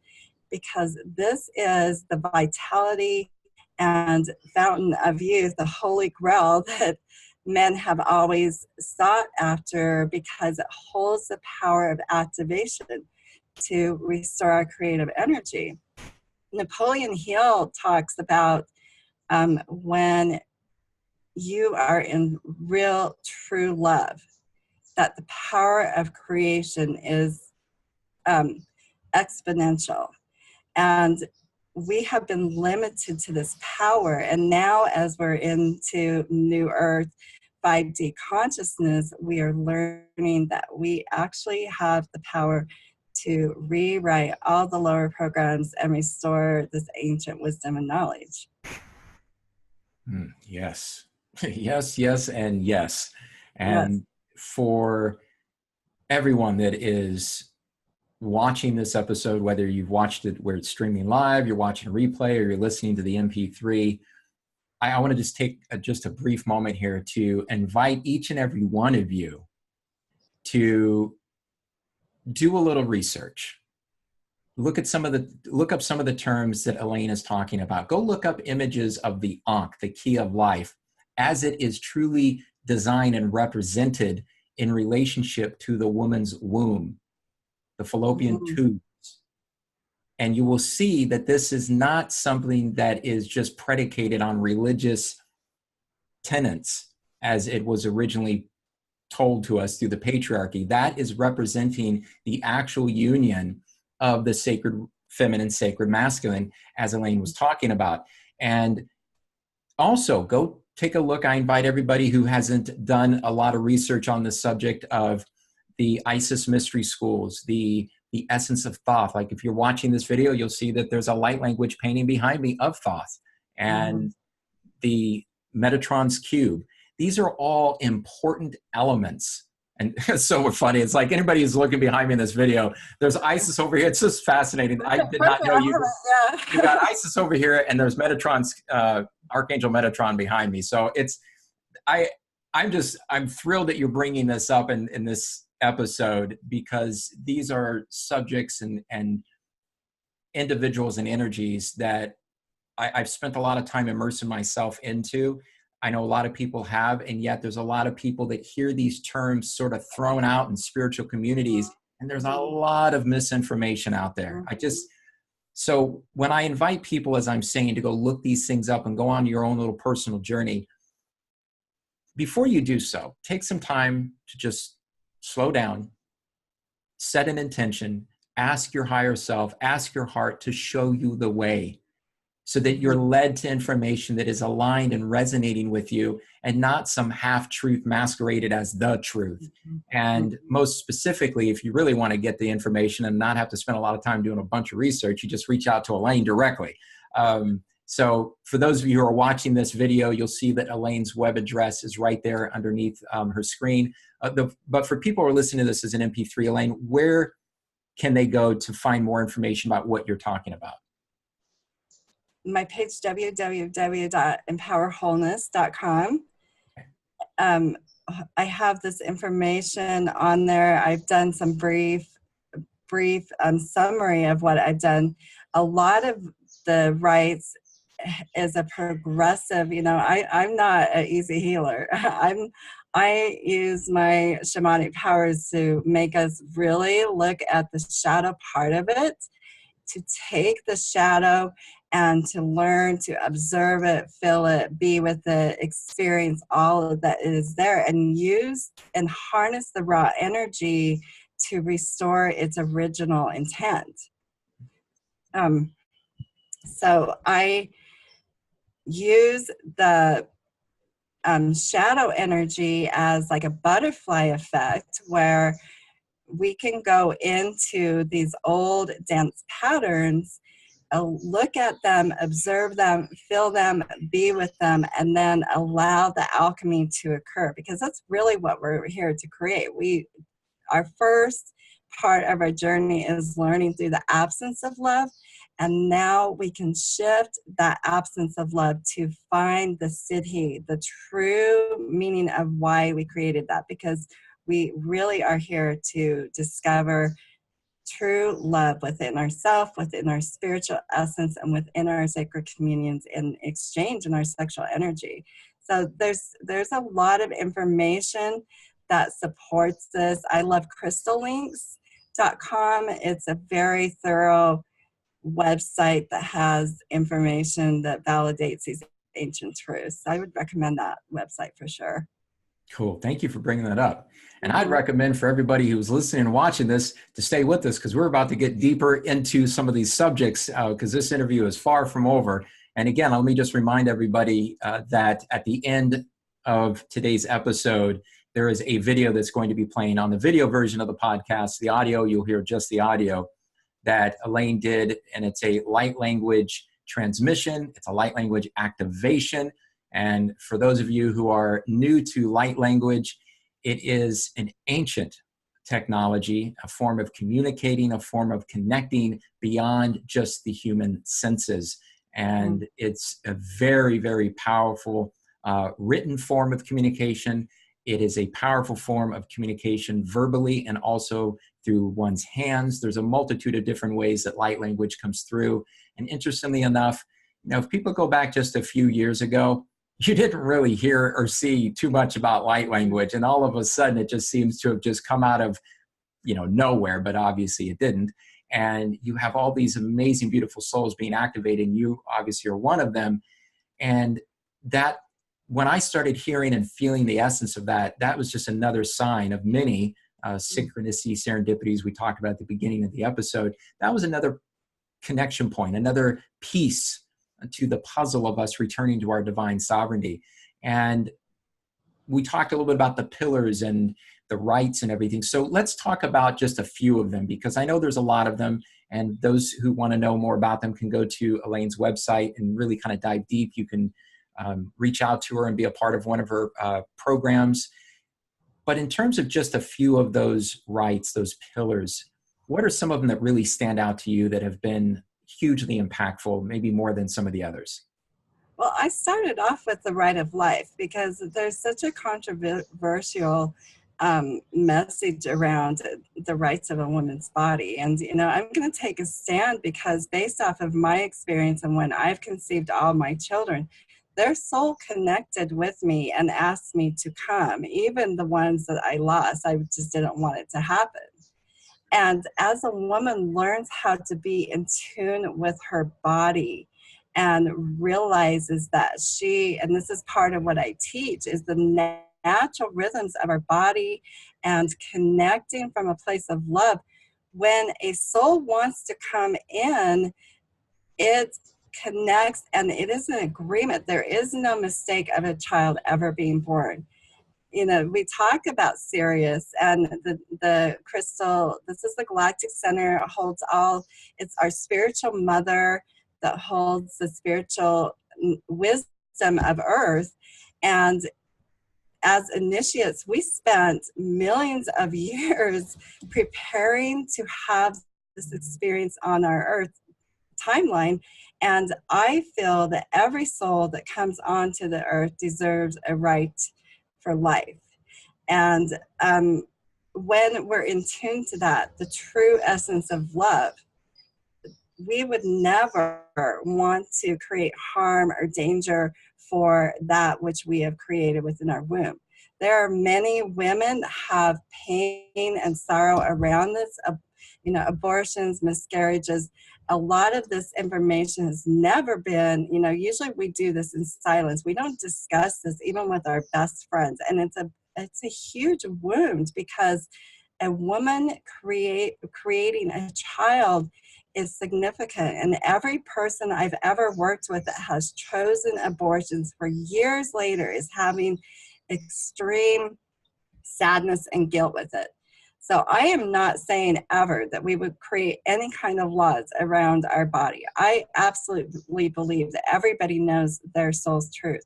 because this is the vitality and fountain of youth, the holy grail that men have always sought after, because it holds the power of activation to restore our creative energy. Napoleon Hill talks about when you are in real, true love, that the power of creation is exponential. And we have been limited to this power. And now, as we're into New Earth 5D consciousness, we are learning that we actually have the power to rewrite all the lower programs and restore this ancient wisdom and knowledge. Yes. Yes, yes, and yes. And Yes. for everyone that is watching this episode, whether you've watched it where it's streaming live, you're watching a replay, or you're listening to the MP3, I want to just take just a brief moment here to invite each and every one of you to do a little research. Look up some of the terms that Elayne is talking about. Go look up images of the Ankh, the key of life, as it is truly designed and represented in relationship to the woman's womb, the fallopian tubes. And you will see that this is not something that is just predicated on religious tenets, as it was originally told to us through the patriarchy. That is representing the actual union of the sacred feminine, sacred masculine, as Elayne was talking about. And also go take a look. I invite everybody who hasn't done a lot of research on the subject of the Isis mystery schools, the essence of Thoth. Like if you're watching this video, you'll see that there's a light language painting behind me of Thoth and the Metatron's cube. These are all important elements. And it's so funny. It's like anybody who's looking behind me in this video, there's Isis over here. It's just fascinating. I did not know you got Isis over here, and there's Metatron's, Archangel Metatron behind me. So I'm thrilled that you're bringing this up in this episode, because these are subjects and individuals and energies that I've spent a lot of time immersing myself into. I know a lot of people have, and yet there's a lot of people that hear these terms sort of thrown out in spiritual communities, and there's a lot of misinformation out there. So when I invite people, as I'm saying, to go look these things up and go on your own little personal journey, before you do so, take some time to just slow down, set an intention, ask your higher self, ask your heart to show you the way, so that you're led to information that is aligned and resonating with you, and not some half-truth masqueraded as the truth. And most specifically, if you really want to get the information and not have to spend a lot of time doing a bunch of research, you just reach out to Elayne directly. So for those of you who are watching this video, you'll see that Elayne's web address is right there underneath her screen. But for people who are listening to this as an MP3, Elayne, where can they go to find more information about what you're talking about? My page, www.empowerwholeness.com. I have this information on there. I've done some brief summary of what I've done. A lot of the rites is a progressive, I'm not an easy healer. I use my shamanic powers to make us really look at the shadow part of it, to take the shadow and to learn to observe it, feel it, be with it, experience all of that is there, and use and harness the raw energy to restore its original intent. So I use the shadow energy as like a butterfly effect, where we can go into these old dance patterns, look at them, observe them, feel them, be with them, and then allow the alchemy to occur, because that's really what we're here to create. Our first part of our journey is learning through the absence of love, and now we can shift that absence of love to find the siddhi, the true meaning of why we created that, because we really are here to discover true love within ourselves, within our spiritual essence, and within our sacred communions in exchange in our sexual energy. So there's a lot of information that supports this. I love crystallinks.com. It's a very thorough website that has information that validates these ancient truths. I would recommend that website for sure. Cool. Thank you for bringing that up. And I'd recommend for everybody who's listening and watching this to stay with us, because we're about to get deeper into some of these subjects, because this interview is far from over. And again, let me just remind everybody that at the end of today's episode, there is a video that's going to be playing on the video version of the podcast. The audio, you'll hear just the audio that Elayne did, and it's a light language transmission. It's a light language activation. And for those of you who are new to light language, it is an ancient technology, a form of communicating, a form of connecting beyond just the human senses. And it's a very, very powerful written form of communication. It is a powerful form of communication verbally and also through one's hands. There's a multitude of different ways that light language comes through. And interestingly enough, if people go back just a few years ago, you didn't really hear or see too much about light language. And all of a sudden, it just seems to have just come out of, nowhere, but obviously it didn't. And you have all these amazing, beautiful souls being activated. And you obviously are one of them. And that, when I started hearing and feeling the essence of that, that was just another sign of many synchronicity, serendipities we talked about at the beginning of the episode. That was another connection point, another piece to the puzzle of us returning to our divine sovereignty. And we talked a little bit about the pillars and the rites and everything. So let's talk about just a few of them, because I know there's a lot of them, and those who want to know more about them can go to Elayne's website and really kind of dive deep. You can reach out to her and be a part of one of her programs. But in terms of just a few of those rites, those pillars, what are some of them that really stand out to you that have been hugely impactful, maybe more than some of the others? Well, I started off with the rite of life because there's such a controversial message around the rights of a woman's body. And, I'm going to take a stand because based off of my experience and when I've conceived all my children, their soul connected with me and asked me to come, even the ones that I lost. I just didn't want it to happen. And as a woman learns how to be in tune with her body and realizes that and this is part of what I teach, is the natural rhythms of our body and connecting from a place of love. When a soul wants to come in, it connects and it is an agreement. There is no mistake of a child ever being born. We talk about Sirius and the crystal. This is the galactic center. It holds it's our spiritual mother that holds the spiritual wisdom of Earth. And as initiates, we spent millions of years preparing to have this experience on our Earth timeline. And I feel that every soul that comes onto the Earth deserves a right for life. And when we're in tune to that, the true essence of love, we would never want to create harm or danger for that which we have created within our womb. There are many women that have pain and sorrow around this, abortions, miscarriages. A lot of this information has never been, usually we do this in silence. We don't discuss this even with our best friends. And it's a huge wound because a woman creating a child is significant. And every person I've ever worked with that has chosen abortions for years later is having extreme sadness and guilt with it. So I am not saying ever that we would create any kind of laws around our body. I absolutely believe that everybody knows their soul's truth.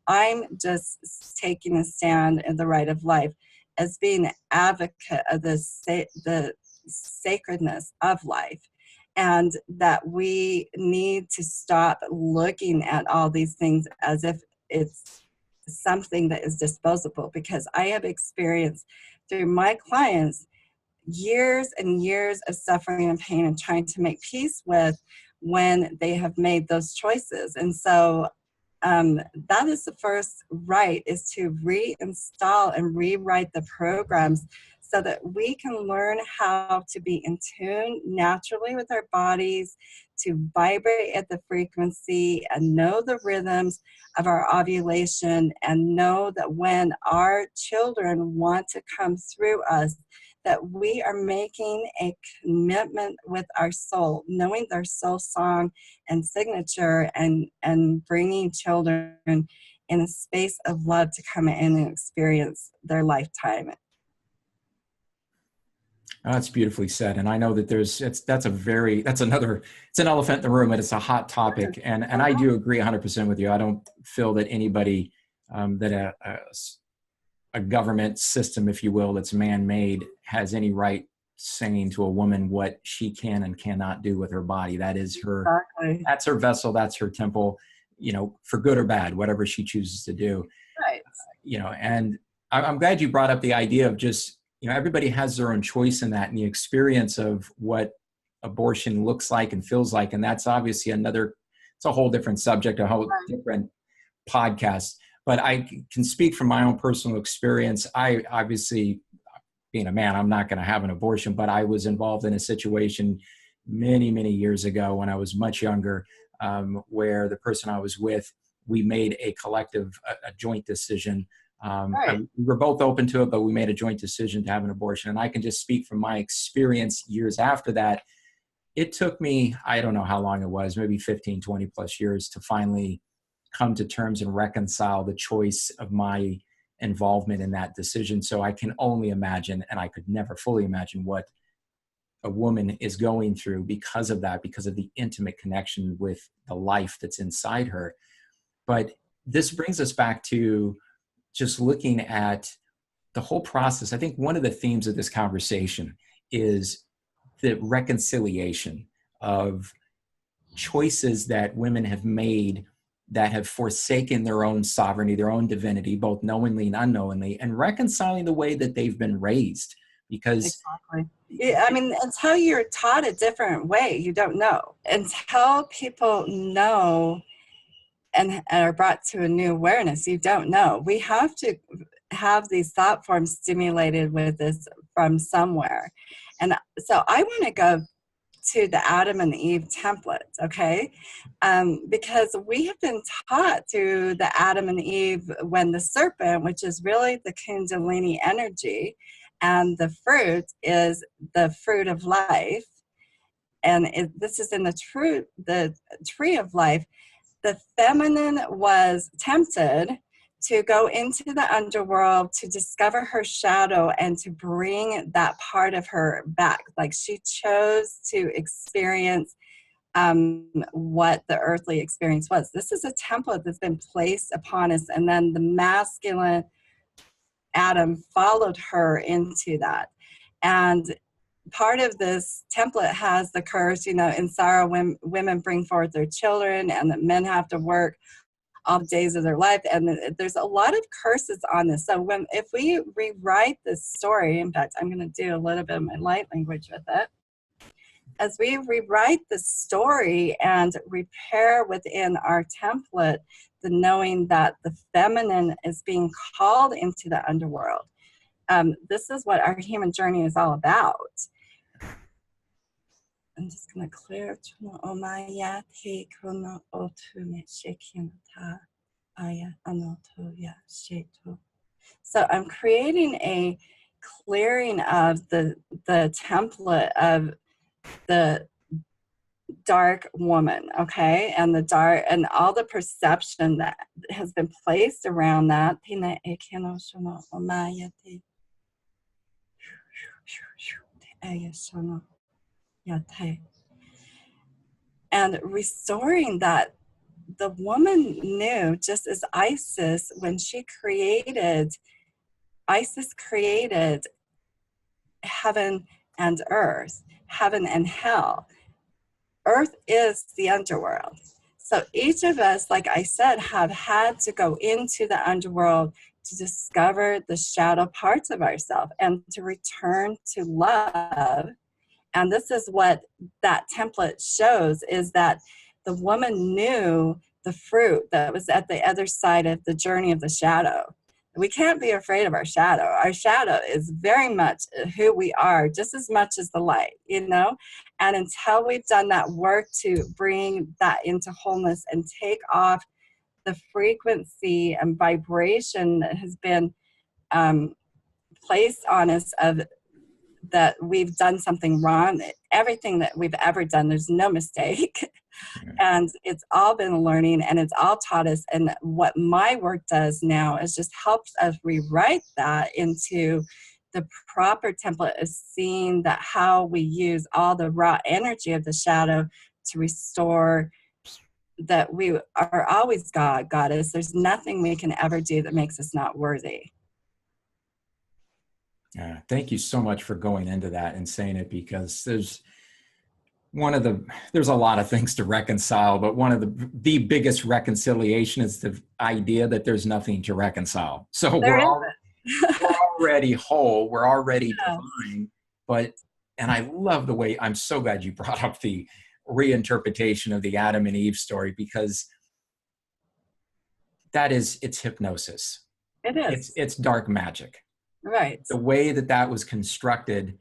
I'm just taking a stand in the right of life as being an advocate of the sacredness of life, and that we need to stop looking at all these things as if it's something that is disposable, because I have experienced through my clients years and years of suffering and pain and trying to make peace with when they have made those choices. And so that is the first right, is to reinstall and rewrite the programs so that we can learn how to be in tune naturally with our bodies, to vibrate at the frequency and know the rhythms of our ovulation, and know that when our children want to come through us, that we are making a commitment with our soul, knowing their soul song and signature, and bringing children in a space of love to come in and experience their lifetime. Oh, that's beautifully said. And I know that it's an elephant in the room, and it's a hot topic. And I do agree 100% with you. I don't feel that anybody, that a government system, if you will, that's man-made has any right saying to a woman what she can and cannot do with her body. That is her, Exactly. that's her vessel, that's her temple, for good or bad, whatever she chooses to do. Right. And I'm glad you brought up the idea of just, everybody has their own choice in that, and the experience of what abortion looks like and feels like. And that's obviously it's a whole different subject, a whole different podcast. But I can speak from my own personal experience. I obviously, being a man, I'm not going to have an abortion, but I was involved in a situation many, many years ago when I was much younger, where the person I was with, we made a collective, a joint decision. We were both open to it, but we made a joint decision to have an abortion. And I can just speak from my experience years after that. It took me, I don't know how long it was, maybe 15, 20 plus years to finally come to terms and reconcile the choice of my involvement in that decision. So I can only imagine, and I could never fully imagine, what a woman is going through because of that, because of the intimate connection with the life that's inside her. But this brings us back to just looking at the whole process. I think one of the themes of this conversation is the reconciliation of choices that women have made that have forsaken their own sovereignty, their own divinity, both knowingly and unknowingly, and reconciling the way that they've been raised. Because exactly. Yeah, I mean, until you're taught a different way, you don't know. Until people know and are brought to a new awareness, you don't know. We have to have these thought forms stimulated with this from somewhere. And so I want to go to the Adam and Eve template, okay? Because we have been taught through the Adam and Eve, when the serpent, which is really the Kundalini energy, and the fruit is the fruit of life, and this is in the tree of life. The feminine was tempted to go into the underworld to discover her shadow and to bring that part of her back. Like, she chose to experience what the earthly experience was. This is a template that's been placed upon us, and then the masculine Adam followed her into that. And part of this template has the curse, in sorrow women bring forth their children, and that men have to work all the days of their life. And there's a lot of curses on this. So if we rewrite this story, in fact, I'm going to do a little bit of my light language with it. As we rewrite the story and repair within our template the knowing that the feminine is being called into the underworld, this is what our human journey is all about. I'm just going to clear. So I'm creating a clearing of the template of the dark woman, okay? And the dark, and all the perception that has been placed around that. And restoring that. The woman knew, just as Isis created heaven and earth, heaven and hell. Earth is the underworld. So each of us, like I said, have had to go into the underworld to discover the shadow parts of ourselves and to return to love. And this is what that template shows, is that the woman knew the fruit that was at the other side of the journey of the shadow. we can't be afraid of our shadow. Our shadow is very much who we are, just as much as the light, you know? And until we've done that work to bring that into wholeness and take off the frequency and vibration that has been placed on us of that we've done something wrong, everything that we've ever done, there's no mistake. And it's all been learning, and it's all taught us. And what my work does now is just helps us rewrite that into the proper template of seeing that how we use all the raw energy of the shadow to restore that we are always goddess. There's nothing we can ever do that makes us not worthy. Yeah, thank you so much for going into that and saying it, because there's a lot of things to reconcile, but one of the biggest reconciliation is the idea that there's nothing to reconcile. So we're already whole, we're already divine, and I love the way, I'm so glad you brought up the reinterpretation of the Adam and Eve story, because it's hypnosis. It is. It's dark magic. Right. The way that was constructed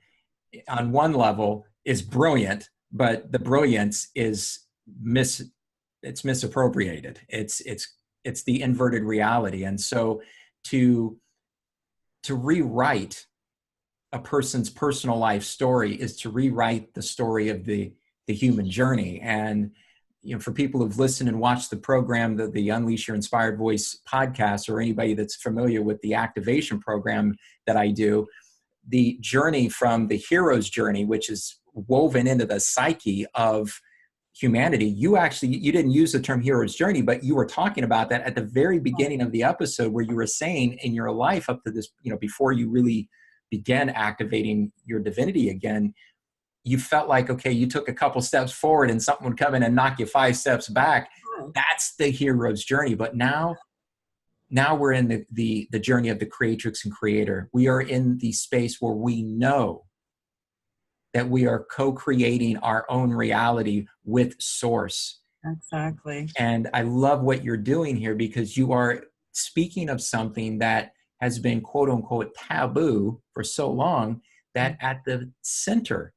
on one level is brilliant, but the brilliance is misappropriated. It's the inverted reality. And so to rewrite a person's personal life story is to rewrite the story of the human journey. And for people who've listened and watched the program, the Unleash Your Inspired Voice podcast, or anybody that's familiar with the activation program that I do, the journey from the hero's journey, which is woven into the psyche of humanity. You didn't use the term hero's journey, but you were talking about that at the very beginning of the episode, where you were saying in your life up to this, before you really began activating your divinity again, you felt like, okay, you took a couple steps forward and something would come in and knock you 5 steps back. That's the hero's journey. But now we're in the journey of the creatrix and creator. We are in the space where we know that we are co-creating our own reality with source. Exactly. And I love what you're doing here, because you are speaking of something that has been quote unquote taboo for so long, that at the center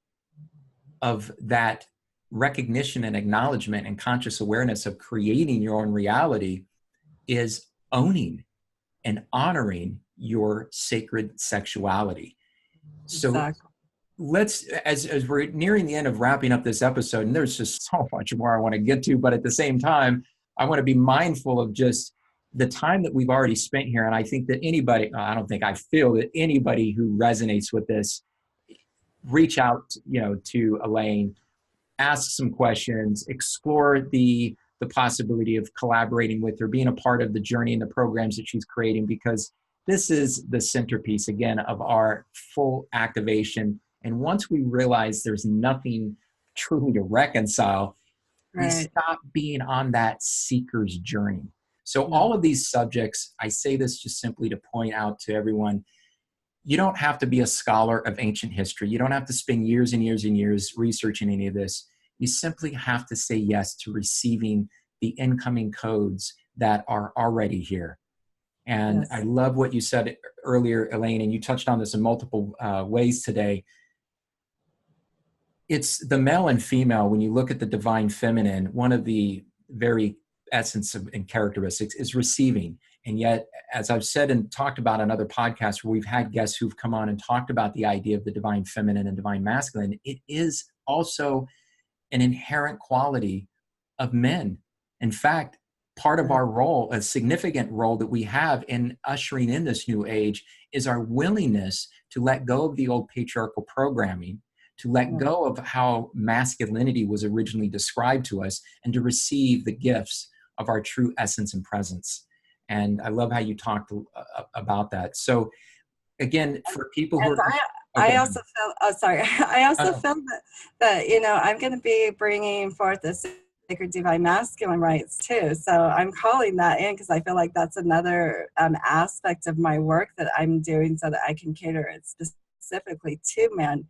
of that recognition and acknowledgement and conscious awareness of creating your own reality is owning and honoring your sacred sexuality. So exactly. Let's, as we're nearing the end of wrapping up this episode, and there's just so much more I want to get to, but at the same time, I want to be mindful of just the time that we've already spent here. And I think that I feel that anybody who resonates with this, reach out, to Elayne, ask some questions, explore the possibility of collaborating with her, being a part of the journey and the programs that she's creating, because this is the centerpiece, again, of our full activation. And once we realize there's nothing truly to reconcile, we stop being on that seeker's journey. So all of these subjects, I say this just simply to point out to everyone, you don't have to be a scholar of ancient history. You don't have to spend years and years and years researching any of this. You simply have to say yes to receiving the incoming codes that are already here. And I love what you said earlier, Elayne, and you touched on this in multiple ways today. It's the male and female. When you look at the divine feminine, one of the very essence and characteristics is receiving. And yet, as I've said and talked about on other podcasts where we've had guests who've come on and talked about the idea of the divine feminine and divine masculine, it is also an inherent quality of men. In fact, part of our role, a significant role that we have in ushering in this new age, is our willingness to let go of the old patriarchal programming, to let go of how masculinity was originally described to us, and to receive the gifts of our true essence and presence. And I love how you talked about that. So again, for people who are... I also feel that I'm going to be bringing forth the Sacred Divine Masculine Rites too. So I'm calling that in because I feel like that's another aspect of my work that I'm doing so that I can cater it specifically to men.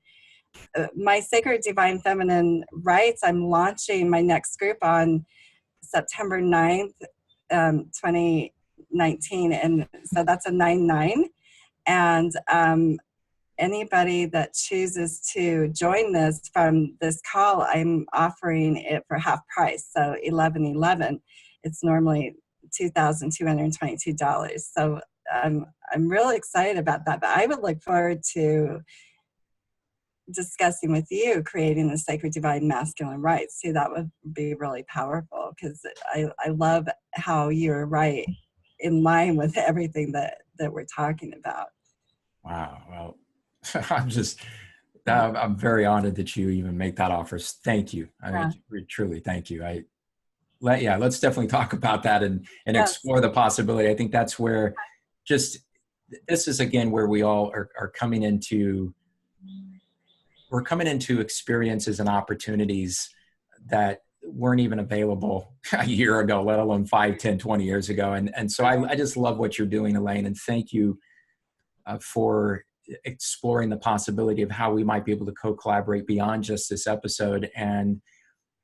My Sacred Divine Feminine Rites, I'm launching my next group on September 9th, 19. And so that's a 9-9. And anybody that chooses to join this from this call, I'm offering it for half price. So 1111, it's normally $2,222. So I'm really excited about that. But I would look forward to discussing with you creating the Sacred Divine Masculine Rites too. That would be really powerful, because I love how you're right in line with everything that we're talking about. Wow. Well, I'm very honored that you even make that offer. Thank you. I mean, truly, thank you. Let's definitely talk about that and Yes. explore the possibility. I think that's where this is again where we all are coming into. We're coming into experiences and opportunities that weren't even available a year ago, let alone 5, 10, 20 years ago. And so I just love what you're doing, Elayne, and thank you for exploring the possibility of how we might be able to co-collaborate beyond just this episode. And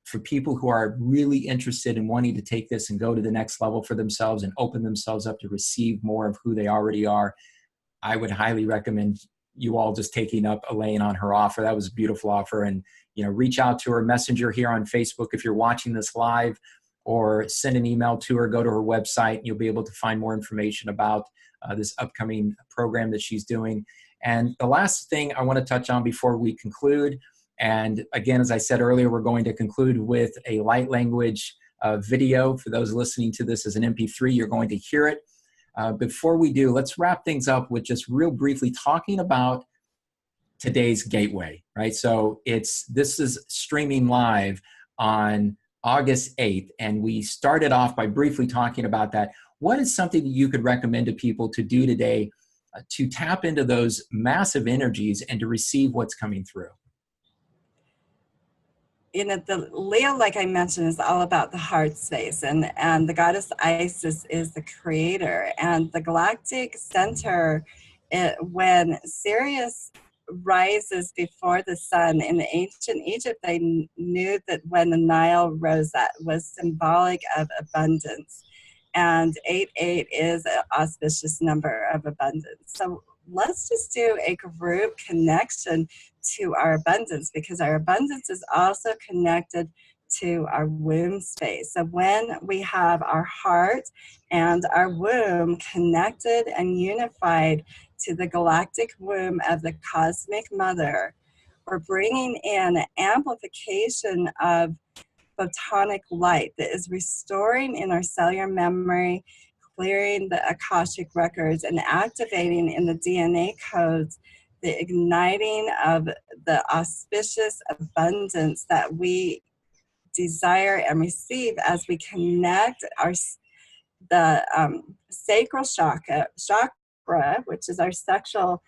for people who are really interested in wanting to take this and go to the next level for themselves and open themselves up to receive more of who they already are, I would highly recommend you all just taking up Elayne on her offer. That was a beautiful offer. And, reach out to her, messenger here on Facebook if you're watching this live, or send an email to her, go to her website, and you'll be able to find more information about this upcoming program that she's doing. And the last thing I want to touch on before we conclude, and again, as I said earlier, we're going to conclude with a light language video. For those listening to this as an MP3, you're going to hear it. Before we do, let's wrap things up with just real briefly talking about today's gateway, right? So this is streaming live on August 8th, and we started off by briefly talking about that. What is something that you could recommend to people to do today to tap into those massive energies and to receive what's coming through? The Leo, like I mentioned, is all about the heart space, and the goddess Isis is the creator, and the galactic center, when Sirius rises before the sun in ancient Egypt, they knew that when the Nile rose, that was symbolic of abundance, and 88 is an auspicious number of abundance. So let's just do a group connection to our abundance, because our abundance is also connected to our womb space. So when we have our heart and our womb connected and unified to the galactic womb of the cosmic mother, we're bringing in amplification of photonic light that is restoring in our cellular memory, clearing the Akashic records, and activating in the DNA codes the igniting of the auspicious abundance that we desire and receive as we connect the sacral chakra, which is our sexual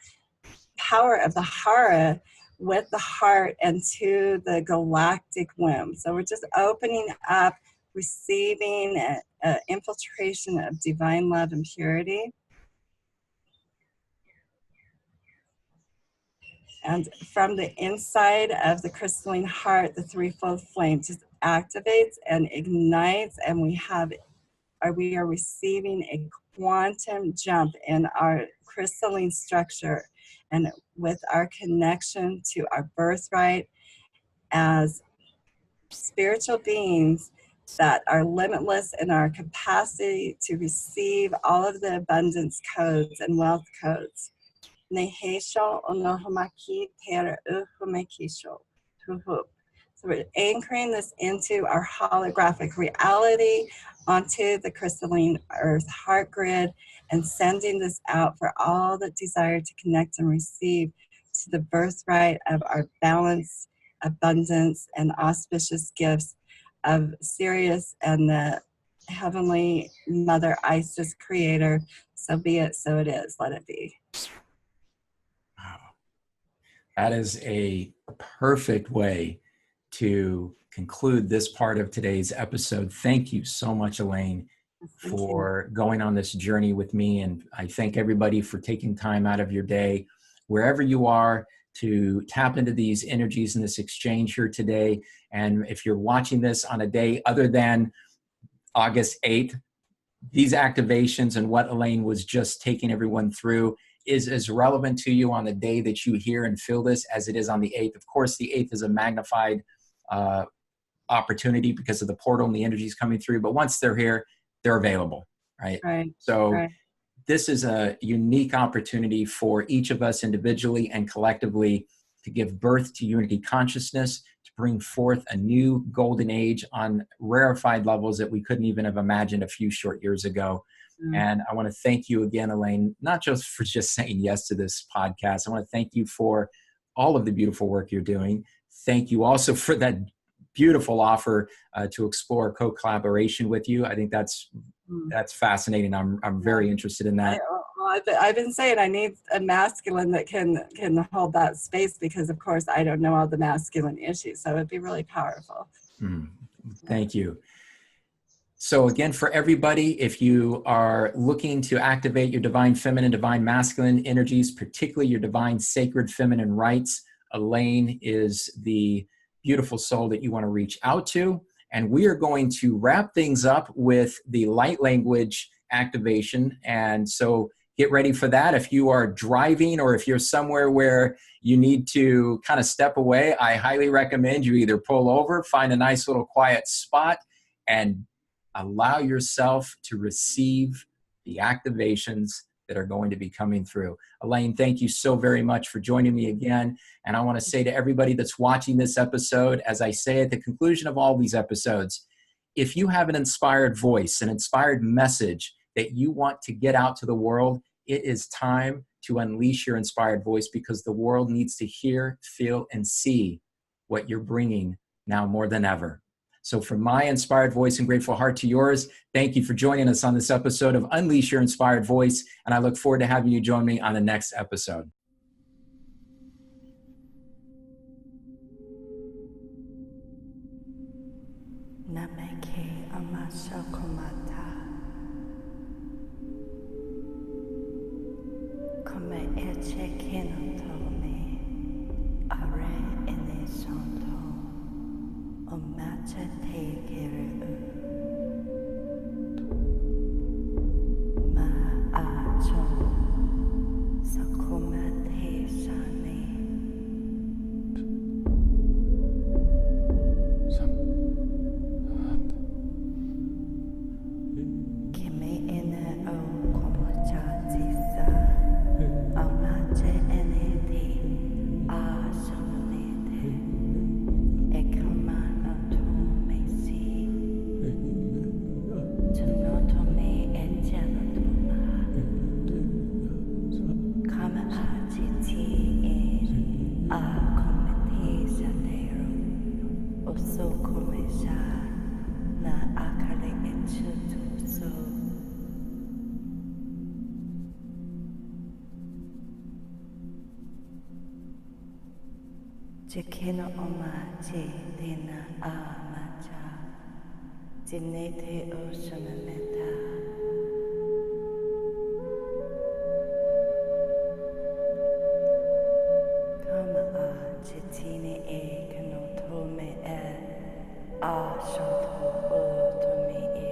power of the hara, with the heart and to the galactic womb. So we're just opening up, receiving infiltration of divine love and purity. And from the inside of the crystalline heart, the threefold flame just activates and ignites, and we are receiving a quantum jump in our crystalline structure, and with our connection to our birthright as spiritual beings that are limitless in our capacity to receive all of the abundance codes and wealth codes. So we're anchoring this into our holographic reality, onto the crystalline earth heart grid, and sending this out for all that desire to connect and receive to the birthright of our balance, abundance, and auspicious gifts of Sirius and the Heavenly Mother Isis creator. So be it, so it is, let it be. Wow. That is a perfect way to conclude this part of today's episode. Thank you so much, Elayne, for going on this journey with me. And I thank everybody for taking time out of your day, wherever you are, to tap into these energies in this exchange here today. And if you're watching this on a day other than August 8th, these activations and what Elayne was just taking everyone through is as relevant to you on the day that you hear and feel this as it is on the 8th. Of course, the 8th is a magnified opportunity because of the portal and the energies coming through. But once they're here, they're available, right? Right. So Right. this is a unique opportunity for each of us individually and collectively to give birth to unity consciousness, to bring forth a new golden age on rarefied levels that we couldn't even have imagined a few short years ago. And I want to thank you again, Elayne, not just for just saying yes to this podcast. I want to thank you for all of the beautiful work you're doing. Thank you also for that beautiful offer to explore co-collaboration with you. I think that's fascinating. I'm very interested in that. I've been saying I need a masculine that can hold that space because, of course, I don't know all the masculine issues. So it'd be really powerful. Thank you. So again, for everybody, if you are looking to activate your divine feminine, divine masculine energies, particularly your divine sacred feminine rites, Elayne is the beautiful soul that you want to reach out to. And we are going to wrap things up with the light language activation. And so get ready for that. If you are driving or if you're somewhere where you need to kind of step away, I highly recommend you either pull over, find a nice little quiet spot, and allow yourself to receive the activations that are going to be coming through. Elayne, thank you so very much for joining me again. And I want to say to everybody that's watching this episode, as I say at the conclusion of all these episodes, if you have an inspired voice, an inspired message that you want to get out to the world, it is time to unleash your inspired voice because the world needs to hear, feel, and see what you're bringing now more than ever. So from my inspired voice and grateful heart to yours, thank you for joining us on this episode of Unleash Your Inspired Voice. And I look forward to having you join me on the next episode. Jekeno oma je dena amaja, jenete oshonameta. Kama a jetine e kano tome e a shanto o tome e.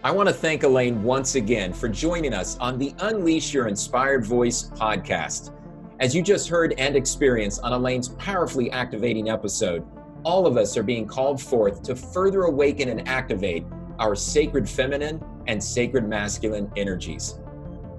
I want to thank Elayne once again for joining us on the Unleash Your Inspired Voice podcast. As you just heard and experienced on Elayne's powerfully activating episode, all of us are being called forth to further awaken and activate our sacred feminine and sacred masculine energies.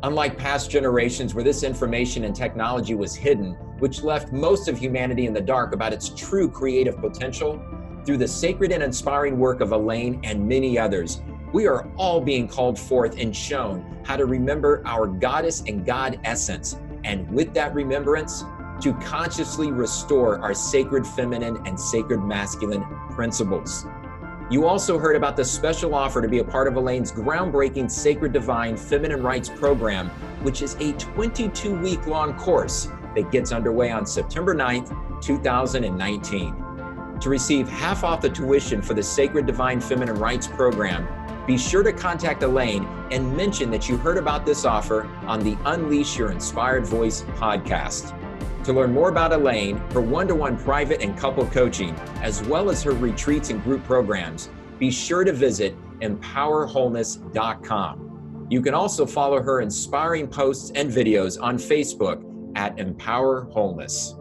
Unlike past generations where this information and technology was hidden, which left most of humanity in the dark about its true creative potential, through the sacred and inspiring work of Elayne and many others, we are all being called forth and shown how to remember our goddess and God essence, and with that remembrance, to consciously restore our sacred feminine and sacred masculine principles. You also heard about the special offer to be a part of Elayne's groundbreaking Sacred Divine Feminine Rites program, which is a 22-week-long course that gets underway on September 9th, 2019. To receive half off the tuition for the Sacred Divine Feminine Rites program, be sure to contact Elayne and mention that you heard about this offer on the Unleash Your Inspired Voice podcast. To learn more about Elayne, her one-to-one private and couple coaching, as well as her retreats and group programs, be sure to visit empowerwholeness.com. You can also follow her inspiring posts and videos on Facebook at Empower Wholeness.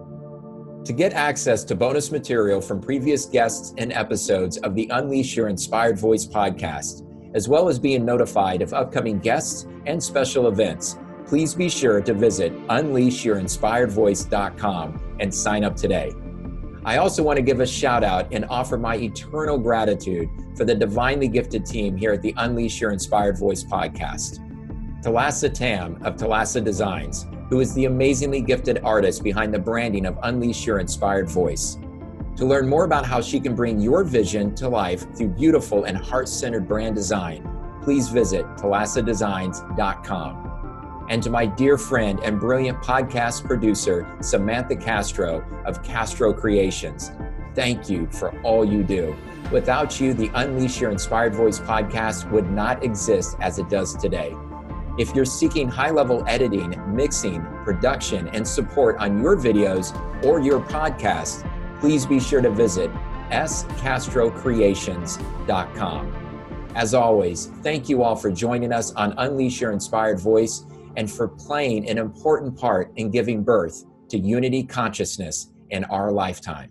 To get access to bonus material from previous guests and episodes of the Unleash Your Inspired Voice podcast, as well as being notified of upcoming guests and special events, please be sure to visit unleashyourinspiredvoice.com and sign up today. I also want to give a shout out and offer my eternal gratitude for the divinely gifted team here at the Unleash Your Inspired Voice podcast. Talassa Tam of Talassa Designs, who is the amazingly gifted artist behind the branding of Unleash Your Inspired Voice. To learn more about how she can bring your vision to life through beautiful and heart-centered brand design, please visit talassadesigns.com. And to my dear friend and brilliant podcast producer, Samantha Castro of Castro Creations, thank you for all you do. Without you, the Unleash Your Inspired Voice podcast would not exist as it does today. If you're seeking high-level editing, mixing, production, and support on your videos or your podcast, please be sure to visit scastrocreations.com. As always, thank you all for joining us on Unleash Your Inspired Voice and for playing an important part in giving birth to unity consciousness in our lifetime.